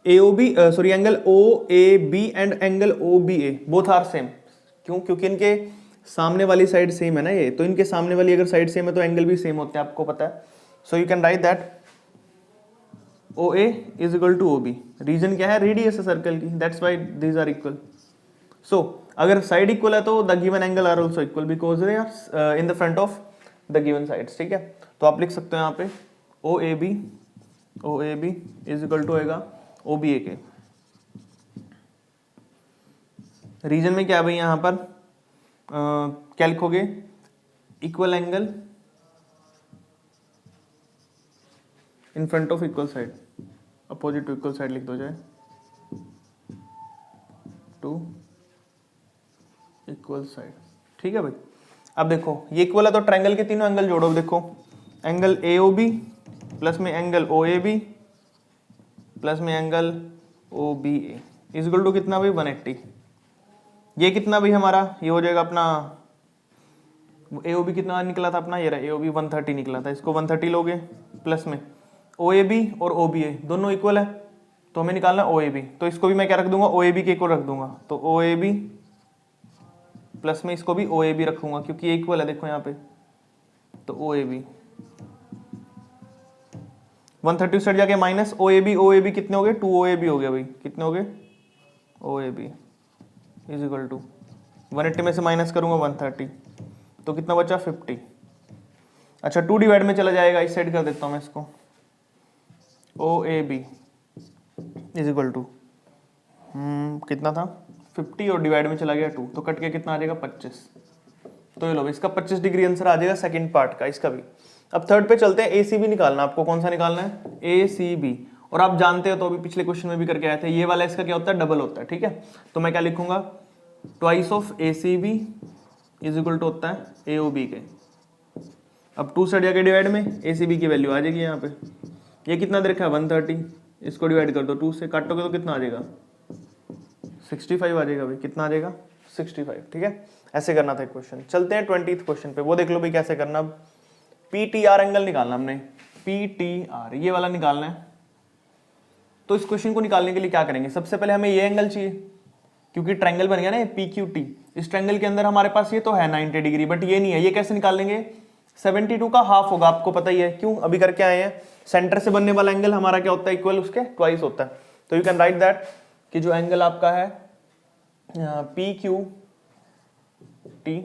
angle OAB and angle OBA both are same. क्यों, क्योंकि इनके सामने वाली साइड सेम है ना ये, तो इनके सामने वाली अगर साइड सेम है तो एंगल भी सेम होते हैं, आपको पता है। So you can write that O A is equal to O B. Reason क्या है, रेडियस है सर्कल की, that's why these are equal. So अगर साइड इक्वल है तो the given angle are also equal because they are in the front of the given sides. ठीक है, तो आप लिख सकते हो यहाँ पे O A B is equal to होगा ओ बी ए के। रीजन में क्या है भाई, यहाँ पर क्या लिखोगे, equal angle in front of equal side, opposite to equal side लिख दो जाए, टू इक्वल साइड। ठीक है भाई, अब देखो ये इक्वल है तो ट्रायंगल के तीनों एंगल जोड़ो। देखो angle A O B plus में angle O A B plus में angle O B A is equal to कितना भाई 180। ये कितना भाई हमारा, ये हो जाएगा अपना ए ओ बी कितना निकला था अपना, ये रहा ए ओ बी 130 निकला था, इसको 130 लोगे प्लस में ओ ए बी और ओ बी ए दोनों इक्वल है तो हमें निकालना ओ ए बी, तो इसको भी मैं क्या रख दूंगा, ओ ए बी के इक्वल रख दूंगा, तो ओ ए बी प्लस में इसको भी ओ ए बी रखूंगा क्योंकि ये इक्वल है देखो यहाँ पे, तो ओ ए बी 130 साइड जाके माइनस ओ ए बी कितने हो गए, 2 ओ ए बी हो गया भाई, कितने हो गए O A B is equal to 180 में से माइनस करूंगा 130 तो कितना बचा 50। अच्छा 2 डिवाइड में चला जाएगा, इस साइड कर देता हूं मैं इसको, O A B is equal to कितना था 50 और डिवाइड में चला गया 2 तो कट के कितना आ जाएगा 25। तो ये लो इसका 25 डिग्री आंसर आ जाएगा सेकंड पार्ट का, इसका भी। अब थर्ड पे चलते हैं, ए सी बी निकालना आपको, कौन सा निकालना है ए सी बी। और आप जानते हो तो अभी पिछले क्वेश्चन में भी करके आए थे, ये वाला इसका क्या होता है डबल होता है। ठीक है, तो मैं क्या लिखूंगा twice of A C B is equal to होता है ए ओ बी के। अब 2 से जाके डिवाइड में ए सी बी की वैल्यू आ जाएगी यहाँ पे, ये कितना दे रखा है 130, इसको डिवाइड कर दो 2 से, काटोगे तो कितना आ जाएगा 65 आ जाएगा भाई, कितना आ जाएगा 65। ठीक है, ऐसे करना था क्वेश्चन। चलते हैं 20th क्वेश्चन पे, वो देख लो भाई कैसे करना। अब पी टी आर एंगल निकालना हमने, पी टी आर ये वाला निकालना है। तो इस क्वेश्चन को निकालने के लिए क्या करेंगे, सबसे पहले हमें ये एंगल चाहिए क्योंकि ट्रायंगल बन गया ना पी क्यू टी। इस ट्रायंगल के अंदर हमारे पास ये तो है 90 डिग्री, बट ये नहीं है, ये कैसे निकालेंगे 72 का हाफ होगा, आपको पता ही है क्यों, अभी करके आए हैं। सेंटर से बनने वाला एंगल हमारा क्या होता है इक्वल उसके ट्वाइस होता है। तो यू कैन राइट दैट कि जो एंगल आपका है पी क्यू टी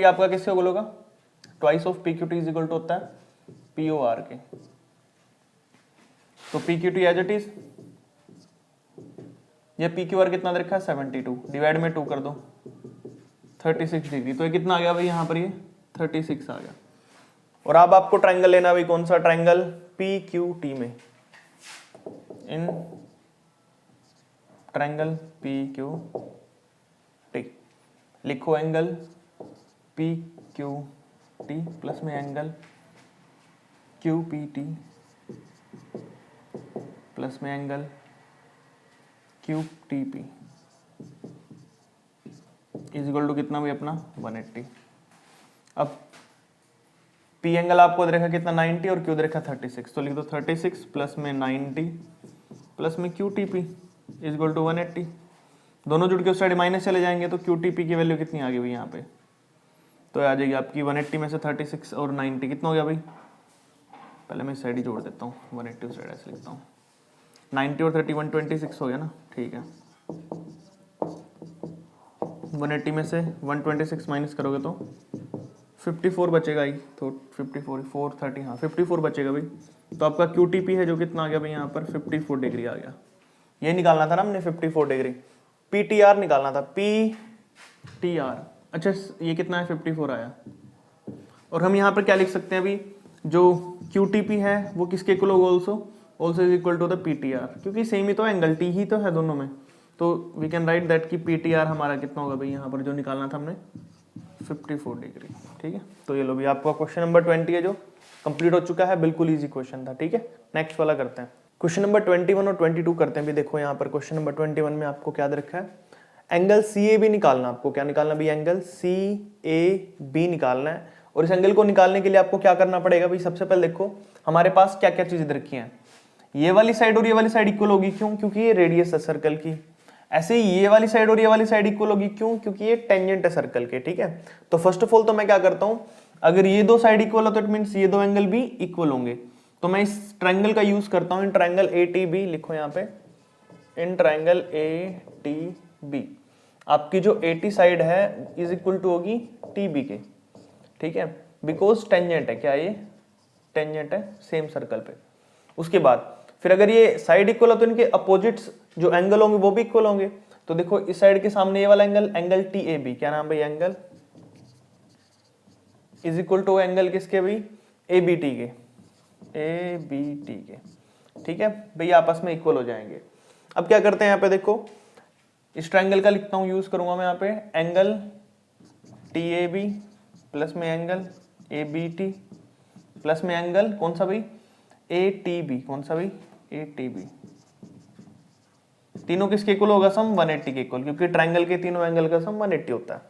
आपका किससे इक्वल होगा, twice of P Q T is equal to होता है पी ओ आर के। तो P Q T as it is, ये पी क्यू आर कितना दे रखा है 72, डिवाइड में 2 कर दो 36 डिग्री, तो ये कितना आ गया भाई यहाँ पर, ये 36 आ गया। और अब आपको ट्रायंगल लेना भाई, कौन सा ट्रायंगल पी क्यू टी में, in triangle P Q T लिखो angle P Q T plus में angle Q P T plus में angle Q T P is equal to कितना भाई अपना 180। अब पी एंगल आपको दे रखा कितना 90 और क्यू दे रखा 36, तो लिख दो 36 प्लस में 90 प्लस में Q T P is equal to 180। दोनों जुड़ के उस साइड माइनस चले जाएंगे तो क्यू टी पी की वैल्यू कितनी आ गई भाई यहाँ पे, तो आ जाएगी आपकी 180 में से 36 और 90 कितना हो गया भाई, पहले मैं साइड ही जोड़ देता हूँ 180 साइड ऐसे लिखता हूँ, 90 और 30 126 हो गया ना। ठीक है, 180 में से 126 माइनस करोगे तो 54 बचेगा ही, तो 54 430 हाँ 54 बचेगा भाई। तो आपका क्यू टी पी है जो कितना आ गया भाई यहाँ पर 54 डिग्री आ गया। ये निकालना था ना हमने 54 डिग्री। पी टी आर निकालना था, पी टी आर, अच्छा ये कितना है 54 आया। और हम यहाँ पर क्या लिख सकते हैं अभी, जो क्यू टी पी है वो किसके इक्वल होगा also is equal to the P T R, क्योंकि सेम ही तो एंगल टी ही तो है दोनों में। तो वी कैन राइट दैट कि पी टी आर हमारा कितना होगा भाई यहाँ पर जो निकालना था हमने 54 डिग्री। ठीक है, तो ये लो भी आपका क्वेश्चन नंबर 20 है जो कंप्लीट हो चुका है, बिल्कुल इजी क्वेश्चन था। ठीक है, नेक्स्ट वाला करते हैं, क्वेश्चन नंबर 21 और 22 करते हैं भी। देखो यहाँ पर क्वेश्चन नंबर 21 में आपको क्या दे रखा है, एंगल सी ए बी निकालना। आपको क्या निकालना भी, एंगल सी ए बी निकालना है। और इस एंगल को निकालने के लिए आपको क्या करना पड़ेगा भाई, सबसे पहले देखो हमारे पास क्या क्या चीजें रखी हैं, ये वाली साइड और ये वाली साइड इक्वल होगी, क्यों, क्योंकि ये रेडियस है सर्कल की। ऐसे ही ये वाली साइड और ये वाली साइड इक्वल होगी, क्यों, क्योंकि ये टेंजेंट है सर्कल के। ठीक है, तो फर्स्ट ऑफ ऑल तो मैं क्या करता हूं, अगर ये दो साइड इक्वल हो तो इट मींस ये दो एंगल भी इक्वल होंगे। तो मैं इस ट्रायंगल का यूज करता हूं in triangle A T B, लिखो यहाँ पे in triangle A T B. आपकी जो ए टी साइड है इज इक्वल टू होगी टी बी के, ठीक है, बिकॉज टेंजेंट है, क्या ये टेंजेंट है सेम सर्कल पे। उसके बाद फिर अगर ये साइड इक्वल हो तो इनके अपोजिट्स जो एंगल होंगे वो भी इक्वल होंगे। तो देखो इस साइड के सामने ये वाला angle, angle T A B, क्या नाम भाई, angle is equal to angle किसके भाई, ए बी टी के, ए बी टी के, ठीक है भाई, आपस में इक्वल हो जाएंगे। अब क्या करते हैं यहाँ पे देखो, इस ट्रायंगल का लिखता हूं, यूज करूंगा मैं यहाँ पे angle T A B plus में angle A B T plus में एंगल कौन सा भाई, ए टी बी, कौन सा भाई, ए टी बी। तीनों किसके इक्वल होगा सम, 180 के इक्वल, क्योंकि ट्रायंगल के तीनों एंगल का सम 180 होता है।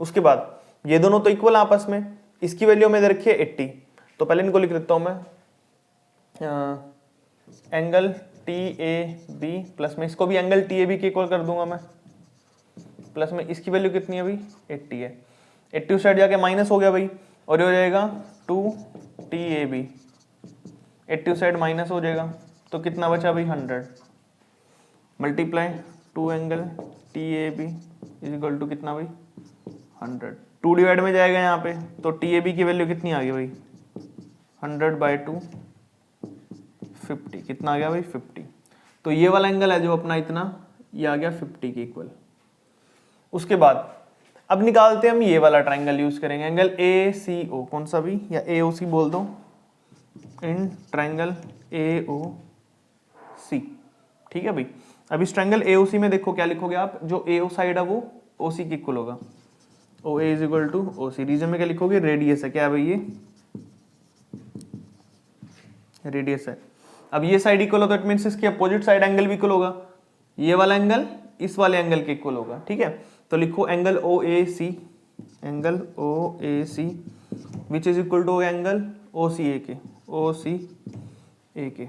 उसके बाद ये दोनों तो इक्वल आपस में, इसकी वैल्यू में रखिए 80, तो पहले इनको लिख देता हूं मैं angle T A B plus में इसको भी एंगल टी ए बी के इक्वल कर दूंगा मैं, प्लस में इसकी वैल्यू कितनी है भाई, 80 है। 80 साइड जाके माइनस हो गया भाई, और ये हो जाएगा 2 T A B, 80 side minus हो जाएगा, तो कितना बचा भाई 100, multiply 2 angle T A B is equal to कितना भाई 100, 2 डिवाइड में जाएगा यहाँ पे, तो टी ए बी की वैल्यू कितनी आ गई भाई 100/2 50, कितना आ गया भाई 50। तो ये वाला एंगल है जो अपना इतना, ये आ गया 50 के इक्वल। उसके बाद अब निकालते हैं हम ये वाला ट्रायंगल, यूज करेंगे एंगल ए सी ओ, कौन सा भी, या ए ओ सी बोल दो, इन ट्रायंगल ए ओ सी, ठीक है भाई। अब इस ट्रायंगल ए ओ सी में देखो क्या लिखोगे आप, जो ए ओ साइड है वो ओ सी के इक्वल होगा, O A is equal to O C, reason में क्या लिखोगे, रेडियस है, क्या है भाई ये रेडियस है। अब ये साइड इक्वल होगा, इट मींस इसके अपोजिट साइड एंगल भी इक्वल होगा, ये वाला एंगल इस वाले एंगल के इक्वल होगा, ठीक है। तो लिखो angle O A C, angle O A C which is equal to angle O C A के, ओ सी ए के।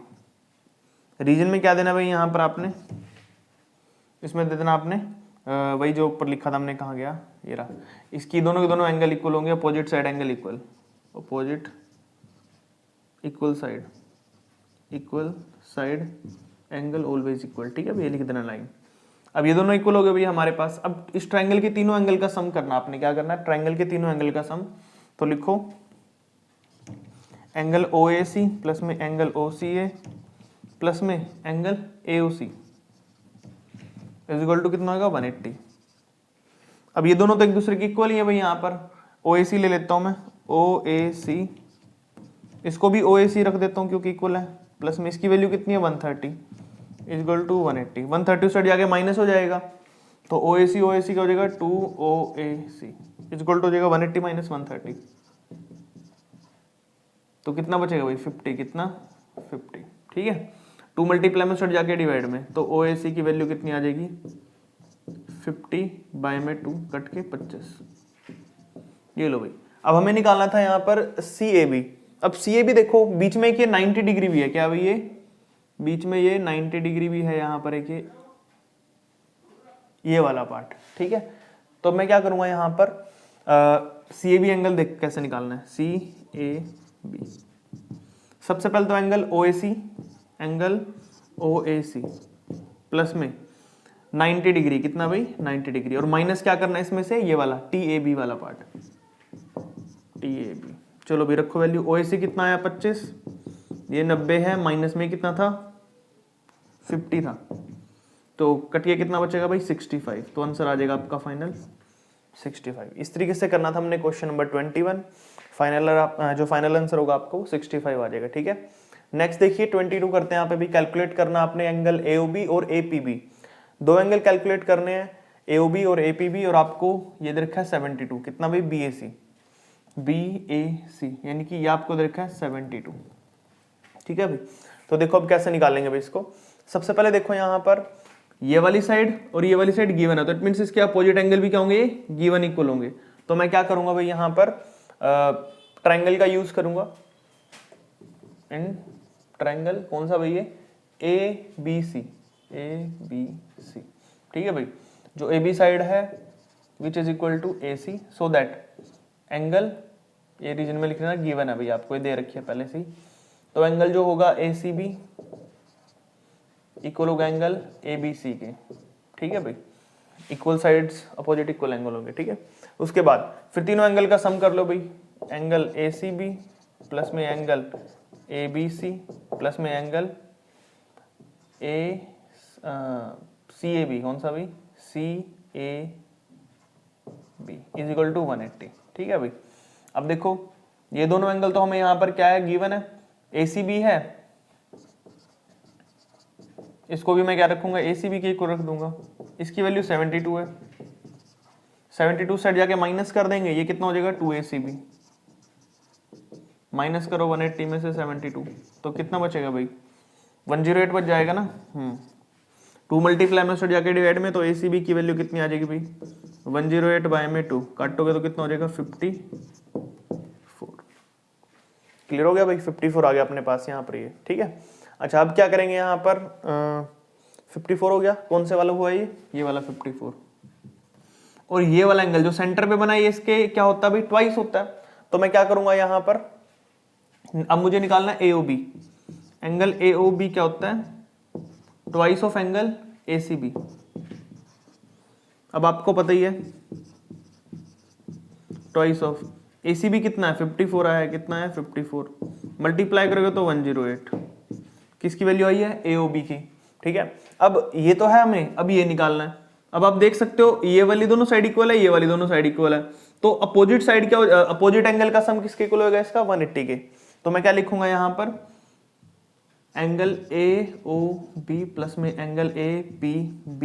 रीजन में क्या देना भाई, यहाँ पर आपने इसमें दे देना आपने वही जो ऊपर लिखा था हमने, कहाँ गया, ये रहा, इसकी दोनों के दोनों एंगल इक्वल होंगे, opposite side angle equal, opposite equal side angle always equal, ठीक है, ये लिख देना लाइन। अब ये दोनों इक्वल हो गए भैया हमारे पास। अब इस ट्रायंगल के तीनों एंगल का सम करना, आपने क्या करना है, ट्रायंगल के तीनों एंगल का सम। तो लिखो angle O A C plus में angle O C A plus में angle A O C is equal to कितना होगा 180। अब ये दोनों तो एक दूसरे के इक्वल ही है भाई, यहाँ पर ओ ए सी ले लेता हूं मैं, ओ ए सी, इसको भी ओ ए सी रख देता हूँ क्योंकि इक्वल है, प्लस में इसकी वैल्यू कितनी है 130 इज इक्वल टू 180, 130 साइड जाके माइनस हो जाएगा, तो ओ ए सी का हो जाएगा 2 ओ A C is equal to हो जाएगा 180 माइनस 130, तो कितना बचेगा भाई 50, कितना 50, ठीक है। 2 मल्टीप्लाई में साइड जाके डिवाइड में, तो ओ ए सी की वैल्यू कितनी आ जाएगी 50 बाय में 2 कट के 25, ये लो भाई। अब हमें निकालना था यहाँ पर सी ए बी। अब सी ए बी देखो बीच में एक ये 90 डिग्री भी है, क्या भाई ये बीच में ये 90 डिग्री भी है, यहाँ पर एक ये वाला पार्ट, ठीक है। तो मैं क्या करूंगा यहाँ पर सी ए बी एंगल देख कैसे निकालना है, सी ए बी। सबसे पहले तो angle O A C, angle O A C plus में 90 डिग्री, कितना भाई 90 डिग्री, और माइनस क्या करना है इसमें से, ये वाला टी ए बी वाला पार्ट, टी ए बी। चलो भाई रखो वैल्यू, ओ ए सी कितना आया 25, ये 90 है, माइनस में कितना था 50 था, तो कटिए कितना बचेगा भाई 65, तो आंसर आ जाएगा आपका फाइनल 65। इस तरीके से करना था हमने क्वेश्चन नंबर 21, फाइनल जो फाइनल आंसर होगा आपको 65 आ जाएगा, ठीक है। नेक्स्ट देखिए 22 करते हैं, यहाँ पे भी कैलकुलेट करना आपने एंगल एओबी और एपीबी, दो एंगल कैलकुलेट करने हैं एओबी और एपीबी, और आपको ये दे रखा है 72, कितना भाई बीएसी, यानी कि ये आपको दे रखा है 72, ठीक है भाई। तो देखो अब कैसे निकालेंगे भाई इसको। सबसे पहले देखो यहाँ पर ये वाली साइड और ये वाली साइड गिवन है, तो इट मींस इसके अपोजिट एंगल भी क्या होंगे, ये गिवन इक्वल होंगे। तो मैं क्या करूंगा भाई यहाँ पर ट्रायंगल का यूज करूंगा, इन ट्रायंगल कौन सा भाई ए बी सी, ठीक है भाई। जो ए बी साइड है which is equal to A C, so that angle ये रीजन में लिखना गिवन है भाई, आपको ये दे रखी है पहले से ही, तो एंगल जो होगा ए सी बी इक्वल होगा एंगल ए बी सी के, ठीक है भाई, equal sides opposite equal angle होंगे, ठीक है। उसके बाद फिर तीनों एंगल का सम कर लो भाई, angle A C B plus में angle A B C plus में angle A C A B, कौन सा भाई, C A B is equal to 180, ठीक है भाई। अब देखो ये दोनों एंगल तो हमें यहां पर क्या है, गिवन है, ए सी बी है, इसको भी मैं क्या रखूंगा, ए सी बी के इक्वल रख दूंगा, इसकी वैल्यू 72 है, 72 सेट जाके माइनस कर देंगे, ये कितना हो जाएगा 2 ए सी बी, माइनस करो 180 में से 72, तो कितना बचेगा भाई 108 बच जाएगा ना। 2 मल्टीप्लाई में जाके डिवाइड में, तो ए सी बी की वैल्यू कितनी आ जाएगी भाई 108 बाय में 2 काटोगे तो कितना हो जाएगा 54। क्लियर हो गया भाई, 54 आ गया अपने पास यहाँ पर ये, ठीक है। अच्छा अब क्या करेंगे यहाँ पर 54 हो गया, कौन से वाला हुआ ये वाला 54, और ये वाला एंगल जो सेंटर पे बना है इसके क्या होता है भाई ट्वाइस होता है, तो मैं क्या करूंगा यहाँ पर, अब मुझे निकालना है AOB, एंगल AOB क्या होता है ट्वाइस ऑफ एंगल ACB। अब आपको पता ही है ट्वाइस ऑफ ACB कितना है 54 आया है, कितना है 54, मल्टीप्लाई करोगे तो 108, किसकी वैल्यू आई है AOB की, ठीक है। अब ये तो है हमें, अब ये निकालना है। अब आप देख सकते हो ये वाली दोनों साइड इक्वल है, ये वाली दोनों साइड इक्वल है, तो अपोजिट साइड क्या, अपोजिट एंगल का सम किसके इक्वल होगा इसका 180 के, तो मैं क्या लिखूंगा यहां पर एंगल AOB प्लस में angle APB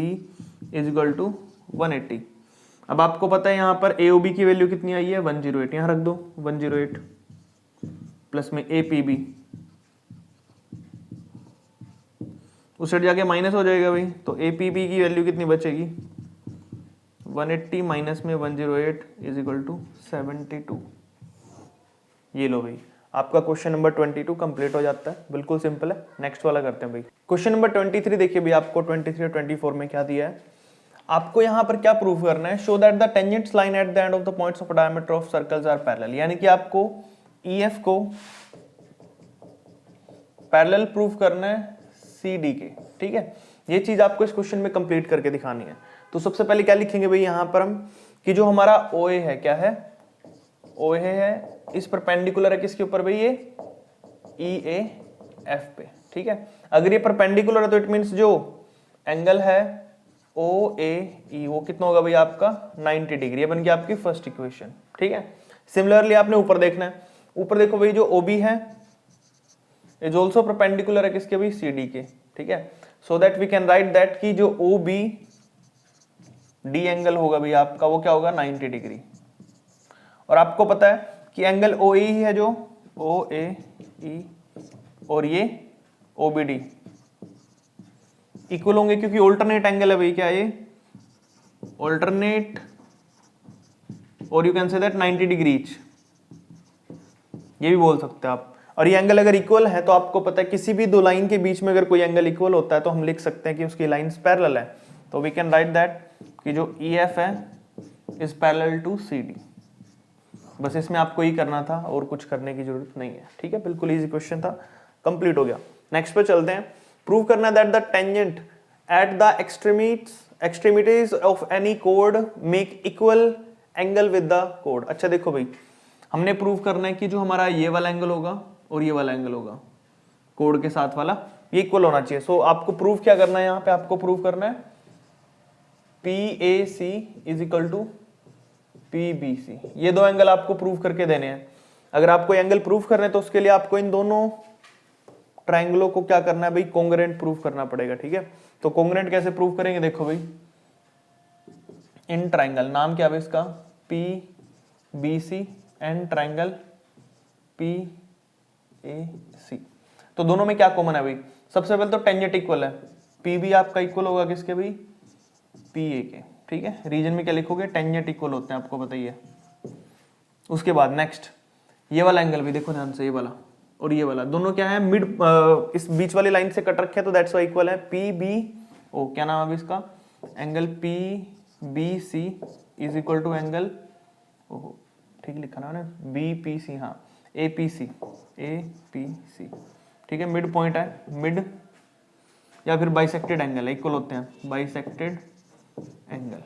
is equal to 180। अब आपको पता है यहां पर AOB की वैल्यू कितनी आई है 108, यहां रख दो 108 प्लस में APB, उस साइड जाके माइनस हो जाएगा भाई, तो APB की वैल्यू कितनी बचेगी 180 माइनस में 108 इज इक्वल टू 72। ये लो भाई आपका क्वेश्चन नंबर 22 कंप्लीट हो जाता है, बिल्कुल सिंपल है। नेक्स्ट वाला करते हैं भाई, क्वेश्चन नंबर 23 देखिए भाई, आपको 23 और 24 में क्या दिया है, आपको यहां पर क्या प्रूव करना है, show that the tangents line at the end of the points of diameter of circles are parallel, यानी कि आपको EF को पैरेलल प्रूव करना है CD के, ठीक है। ये चीज आपको इस क्वेश्चन में कंप्लीट करके दिखानी है। तो सबसे पहले क्या लिखेंगे भाई यहां पर हम कि जो हमारा OA है, क्या है OA है, इस परपेंडिकुलर है किसके ऊपर भाई ये EAF पे, ठीक है। अगर ये परपेंडिकुलर है तो इट मींस जो एंगल है OAE वो कितना होगा भाई आपका 90 डिग्री, बन गया आपकी फर्स्ट इक्वेशन, ठीक है। सिमिलरली आपने ऊपर देखना है, ऊपर देखो भाई जो OB है इज ऑल्सो परपेंडिकुलर है किसके भाई CD के, ठीक है। So that we can write that कि जो OBD एंगल होगा भाई आपका वो क्या होगा 90 डिग्री, और आपको पता है कि एंगल OAE है जो OAE और ये OBD इक्वल होंगे क्योंकि ऑल्टरनेट एंगल है भाई, क्या ये ऑल्टरनेट, और you can say that 90 degree each, ये भी बोल सकते हैं आप। और ये एंगल अगर इक्वल है तो आपको पता है किसी भी दो लाइन के बीच में अगर कोई एंगल इक्वल होता है तो हम लिख सकते हैं कि उसकी लाइंस पैरेलल है, तो वी कैन राइट दैट कि जो EF है इज पैरेलल टू CD। बस इसमें आपको ही करना था और कुछ करने की जरूरत नहीं है, ठीक है। बिल्कुल इजी क्वेश्चन था, कंप्लीट हो गया। नेक्स्ट पे चलते हैं, प्रूव करना that the tangent at the extremities of any code make equal angle with the code. अच्छा देखो भाई हमने प्रूव करना है कि जो हमारा ये वाला एंगल होगा और ये वाला एंगल होगा कोड के साथ वाला, ये इक्वल होना चाहिए। सो आपको प्रूव क्या करना है, यहाँ पे आपको प्रूव करना है PAC is equal to PBC, ये दो एंगल आपको प्रूव करके देने हैं। अगर आपको एंगल प्रूव करने हैं तो उसके लिए आपको इन दोनों ट्रायंगलों को क्या करना है भाई कॉन्ग्रुएंट प्रूव करना पड़ेगा, ठीक है। तो कॉन्ग्रुएंट कैसे प्रूव करेंगे, देखो भाई इन ट्रायंगल, नाम क्या है इसका PBC एंड ट्रायंगल PAC, तो दोनों में क्या कॉमन है भाई, सबसे पहले तो टेंजेंट इक्वल है, PB आपका इक्वल होगा किसके भाई PA के, ठीक है। रीजन में क्या लिखोगे टेंजेंट इक्वल होते हैं, आपको बताइए। उसके बाद नेक्स्ट ये वाला एंगल भी देखो ध्यान से, ये वाला और ये वाला दोनों क्या है मिड, इस बीच वाली लाइन से कट रखे हैं तो दैट्स वाई इक्वल है। PBO क्या नाम है अभी इसका, angle PBC is equal to angle, ठीक लिखा ना मैंने BPC, हाँ APC ठीक है, मिड पॉइंट है, मिड या फिर बाइसेक्टेड एंगल है, इक्वल होते हैं, बाइसेक्टेड एंगल।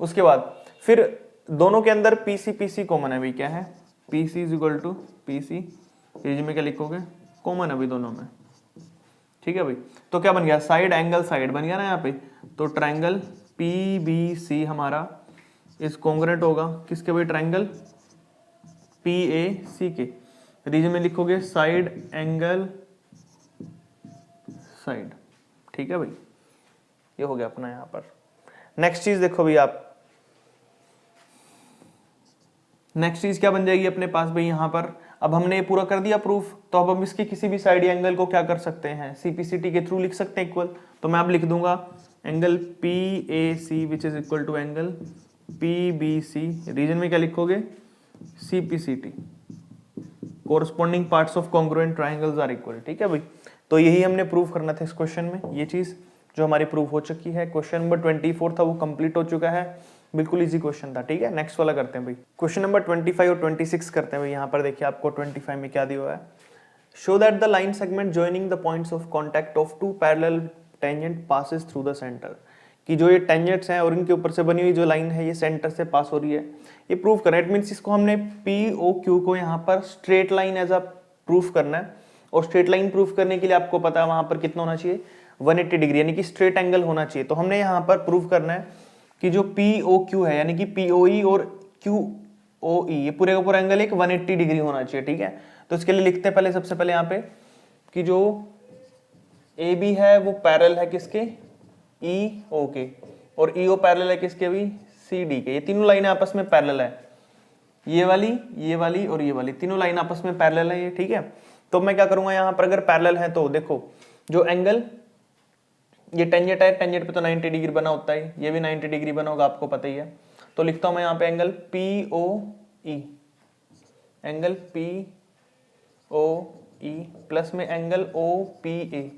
उसके बाद फिर दोनों के अंदर पीसी पीसी कॉमन है भाई, क्या है, PC is equal to PC, reason में क्या लिखोगे, कॉमन है भाई दोनों में, ठीक है भाई। तो क्या बन गया, साइड एंगल साइड बन गया ना यहाँ पे, तो ट्रायंगल पीबीसी हमारा इस कॉन्ग्रेंट होगा किसके भाई, ट्रायंगल पीएसी के, रीजन में लिखोगे साइड एंगल साइड, ठीक है भाई, ये हो गया अपना यहाँ पर। नेक्स्ट चीज देखो भाई आप, नेक्स्ट चीज क्या बन जाएगी अपने पास भाई यहाँ पर, अब हमने ये पूरा कर दिया प्रूफ, तो अब हम इसके किसी भी साइड एंगल को क्या कर सकते हैं, सीपीसीटी के थ्रू लिख सकते हैं इक्वल। तो मैं अब लिख दूंगा angle P A C which is equal to angle P B C, reason में क्या लिखोगे, CPCT, corresponding parts of congruent triangles are equal, ठीक है भाई। तो यही हमने प्रूव करना था इस क्वेश्चन में, ये चीज जो हमारी प्रूफ हो चुकी है। क्वेश्चन नंबर 24 था वो कंप्लीट हो चुका है, बिल्कुल इजी क्वेश्चन था, ठीक है। नेक्स्ट वाला करते हैं भाई, क्वेश्चन नंबर 25 और 26 करते हैं भाई। यहाँ पर देखिए आपको 25 में क्या दिया हुआ है, show that the line segment joining the points of contact of two parallel tangent passes through the centre, कि जो ये टेंजेंट्स हैं और इनके ऊपर से बनी हुई जो लाइन है ये सेंटर से पास हो रही है, ये प्रूव करना है। इट मीन्स इसको हमने पी ओ क्यू को यहाँ पर straight line as a proof करना है, और स्ट्रेट लाइन प्रूफ करने के लिए आपको पता है वहां पर कितना होना चाहिए, 180 डिग्री, यानी कि स्ट्रेट एंगल होना चाहिए। तो हमने यहाँ पर प्रूफ करना है कि जो पी ओ क्यू है, यानी कि पीओई और क्यू ओ ई, ये पूरे का पूरा एंगल एक 180 डिग्री होना चाहिए, ठीक है। तो इसके लिए लिखते हैं पहले, सबसे पहले यहाँ पे कि जो ए बी है वो पैरेलल है किसके, ई ओ के, और ई ओ पैरेलल है किसके भी, सी डी के। ये तीनों लाइनें आपस में पैरेलल है, ये वाली और ये वाली तीनों लाइन आपस में पैरेलल है ये, ठीक है। तो मैं क्या करूंगा यहाँ पर, अगर पैरेलल है तो देखो जो एंगल ये टेंजेंट है, टेंजेंट पे तो 90 डिग्री बना होता है, ये भी 90 डिग्री बना होगा, आपको पता ही है। तो लिखता हूं मैं यहाँ पे angle P O E, angle P O E plus में angle O P A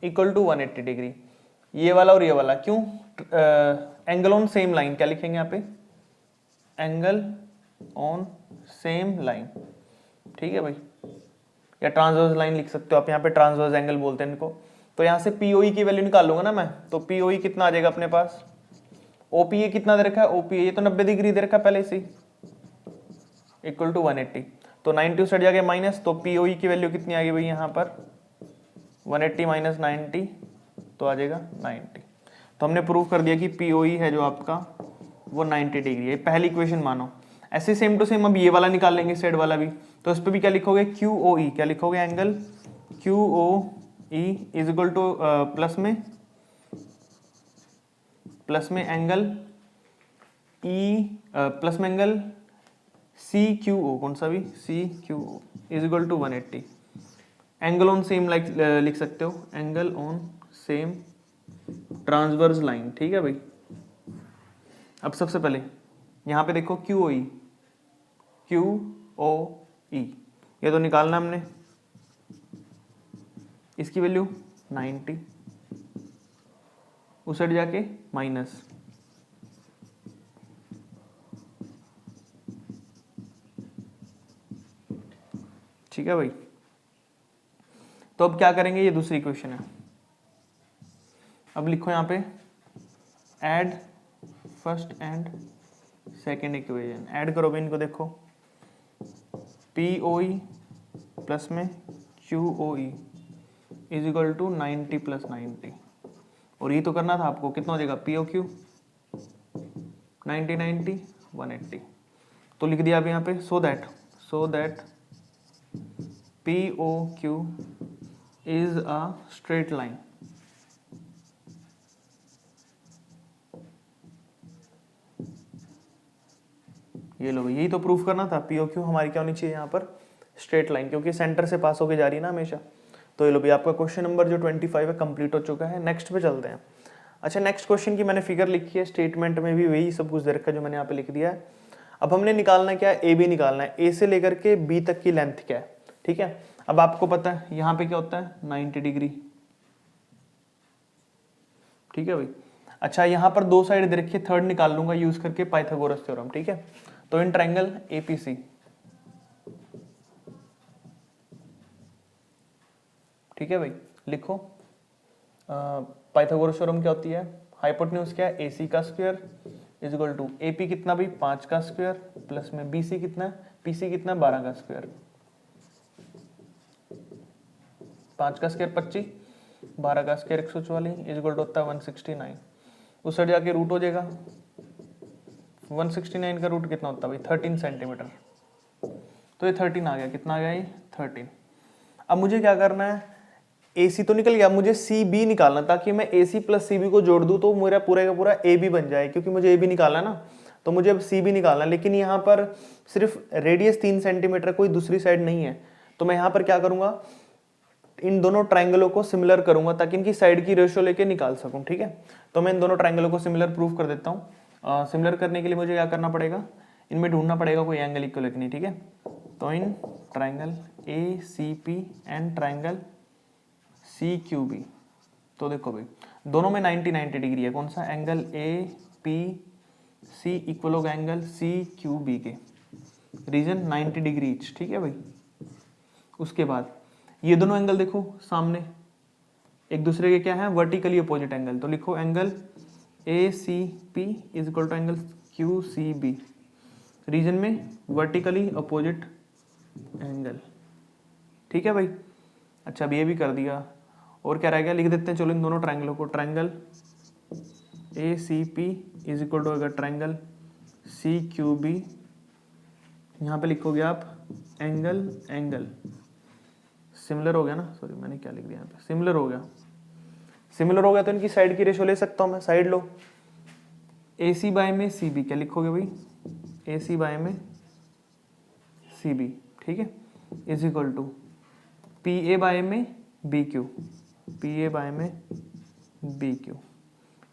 equal to 180 degree, ये वाला और ये वाला, क्यों, एंगल ऑन सेम लाइन, क्या लिखेंगे यहाँ पे, एंगल ऑन सेम लाइन, ठीक है भाई, या ट्रांसवर्स लाइन लिख सकते हो आप, यहाँ पे ट्रांसवर्स एंगल बोलते हैं इनको। तो यहाँ से पीओई की वैल्यू निकाल लूंगा ना मैं, तो पीओई कितना आ जाएगा अपने पास, ओपीए कितना दे रखा है, ओपीए ये तो 90 डिग्री दे रखा है पहले से, इक्वल टू 180, तो 90 से हट जाएगा माइनस, तो पीओई की वैल्यू कितनी आ गई भाई यहाँ पर, 180 माइनस 90, तो आ जाएगा 90। तो हमने प्रूव कर दिया कि पीओई है जो आपका वो 90 डिग्री है, पहली इक्वेशन मानो। ऐसे सेम टू सेम अब ये वाला निकाल लेंगे, साइड वाला भी, तो इस पर भी क्या लिखोगे, क्यू ओ ई, क्या लिखोगे, angle Q O E is equal to plus में एंगल ई, प्लस में एंगल सी क्यू ओ, कौन सा भी, C Q O is equal to 180, angle on same like लिख सकते हो, angle on same transversal line, ठीक है भाई। अब सबसे पहले यहाँ पे देखो क्यू ओ ई, ये तो निकालना हमने, इसकी वैल्यू 90, उस साइड जाके माइनस, ठीक है भाई। तो अब क्या करेंगे, ये दूसरी इक्वेशन है, अब लिखो यहाँ पे add first and second equation, add करो भाई इनको, देखो पी ओ ई प्लस में Q O E is equal to 90 plus 90, और ये तो करना था आपको, कितना हो जाएगा, पी ओ क्यू 90 90 180, तो लिख दिया अब यहाँ पे, so that P O Q is a straight line, ये लो, यही तो प्रूफ करना था, पी ओ क्यू हमारी क्या होनी चाहिए यहाँ पर, स्ट्रेट लाइन, क्योंकि सेंटर से पास होके जा रही है ना हमेशा। तो ये लो भी आपका क्वेश्चन नंबर जो 25 है कंप्लीट हो चुका है। नेक्स्ट पे चलते हैं। अच्छा, नेक्स्ट क्वेश्चन की मैंने फिगर लिखी है, स्टेटमेंट में भी वही सब कुछ दे रखा है जो मैंने यहाँ पे लिख दिया है। अब हमने निकालना क्या है, ए बी निकालना है, ए से लेकर के बी तक की लेंथ क्या है, ठीक है। अब आपको पता है यहाँ पे क्या होता है, 90 डिग्री, ठीक है भाई। अच्छा, यहाँ पर दो साइड दे रखी है, थर्ड निकाल लूंगा यूज करके पाइथागोरस थ्योरम, ठीक है। तो इन ट्रायंगल एपीसी ठीक है भाई, लिखो पाइथागोरस थ्योरम क्या होती है, हाइपोटेन्यूज क्या है, AC का square is equal to AP कितना भाई 5 का स्क्वायर प्लस में BC कितना है, PC कितना 12 का स्क्वायर, 5 का स्क्वायर 25, 12 का स्क्वायर 144 इज इक्वल टू होता है 169। उस साइड जाके रूट हो जाएगा, 169 का रूट कितना होता है भाई 13 सेंटीमीटर, तो ये 13 आ गया, कितना आ गया ये 13। अब मुझे क्या करना है, AC तो निकल गया, मुझे CB निकालना, ताकि मैं AC प्लस CB को जोड़ दूं तो मेरा पूरा का पूरा AB बन जाए, क्योंकि मुझे AB निकालना है ना, तो मुझे अब CB निकालना है। लेकिन यहाँ पर सिर्फ रेडियस 3 सेंटीमीटर, कोई दूसरी साइड नहीं है, तो मैं यहाँ पर क्या करूंगा, इन दोनों ट्रायंगलों को सिमिलर करूंगा ताकि इनकी साइड की रेशियो लेके निकाल सकूं, ठीक है। तो मैं इन दोनों ट्रायंगलों को सिमिलर प्रूफ कर देता हूँ। सिमिलर करने के लिए मुझे क्या करना पड़ेगा, इनमें ढूंढना पड़ेगा कोई एंगल इक्वल नहीं, ठीक है। तो in triangle ACP and triangle CQB, तो देखो भाई दोनों में 90-90 डिग्री है, कौन सा एंगल APC इक्वल होगा एंगल CQB के, रीजन 90 डिग्री ईच, ठीक है भाई। उसके बाद ये दोनों एंगल देखो सामने एक दूसरे के क्या है, वर्टिकली अपोजिट एंगल, तो लिखो angle ACP is equal to angle QCB, reason में वर्टिकली अपोजिट एंगल, ठीक है भाई। अच्छा अब ये भी कर दिया, और क्या रह गया, लिख देते हैं चलो इन दोनों ट्रायंगलों को, triangle ACP is equal to होगा ट्रायंगल CQB, यहाँ पे लिखोगे आप एंगल एंगल सिमिलर हो गया ना, सॉरी मैंने क्या लिख दिया यहाँ पे, सिमिलर हो गया, सिमिलर हो गया तो इनकी साइड की रेशियो ले सकता हूँ मैं, साइड लो, AC बाय में CB, क्या लिखोगे भाई AC बाय में CB, ठीक है, is equal to PA by में BQ, PA बाय में BQ,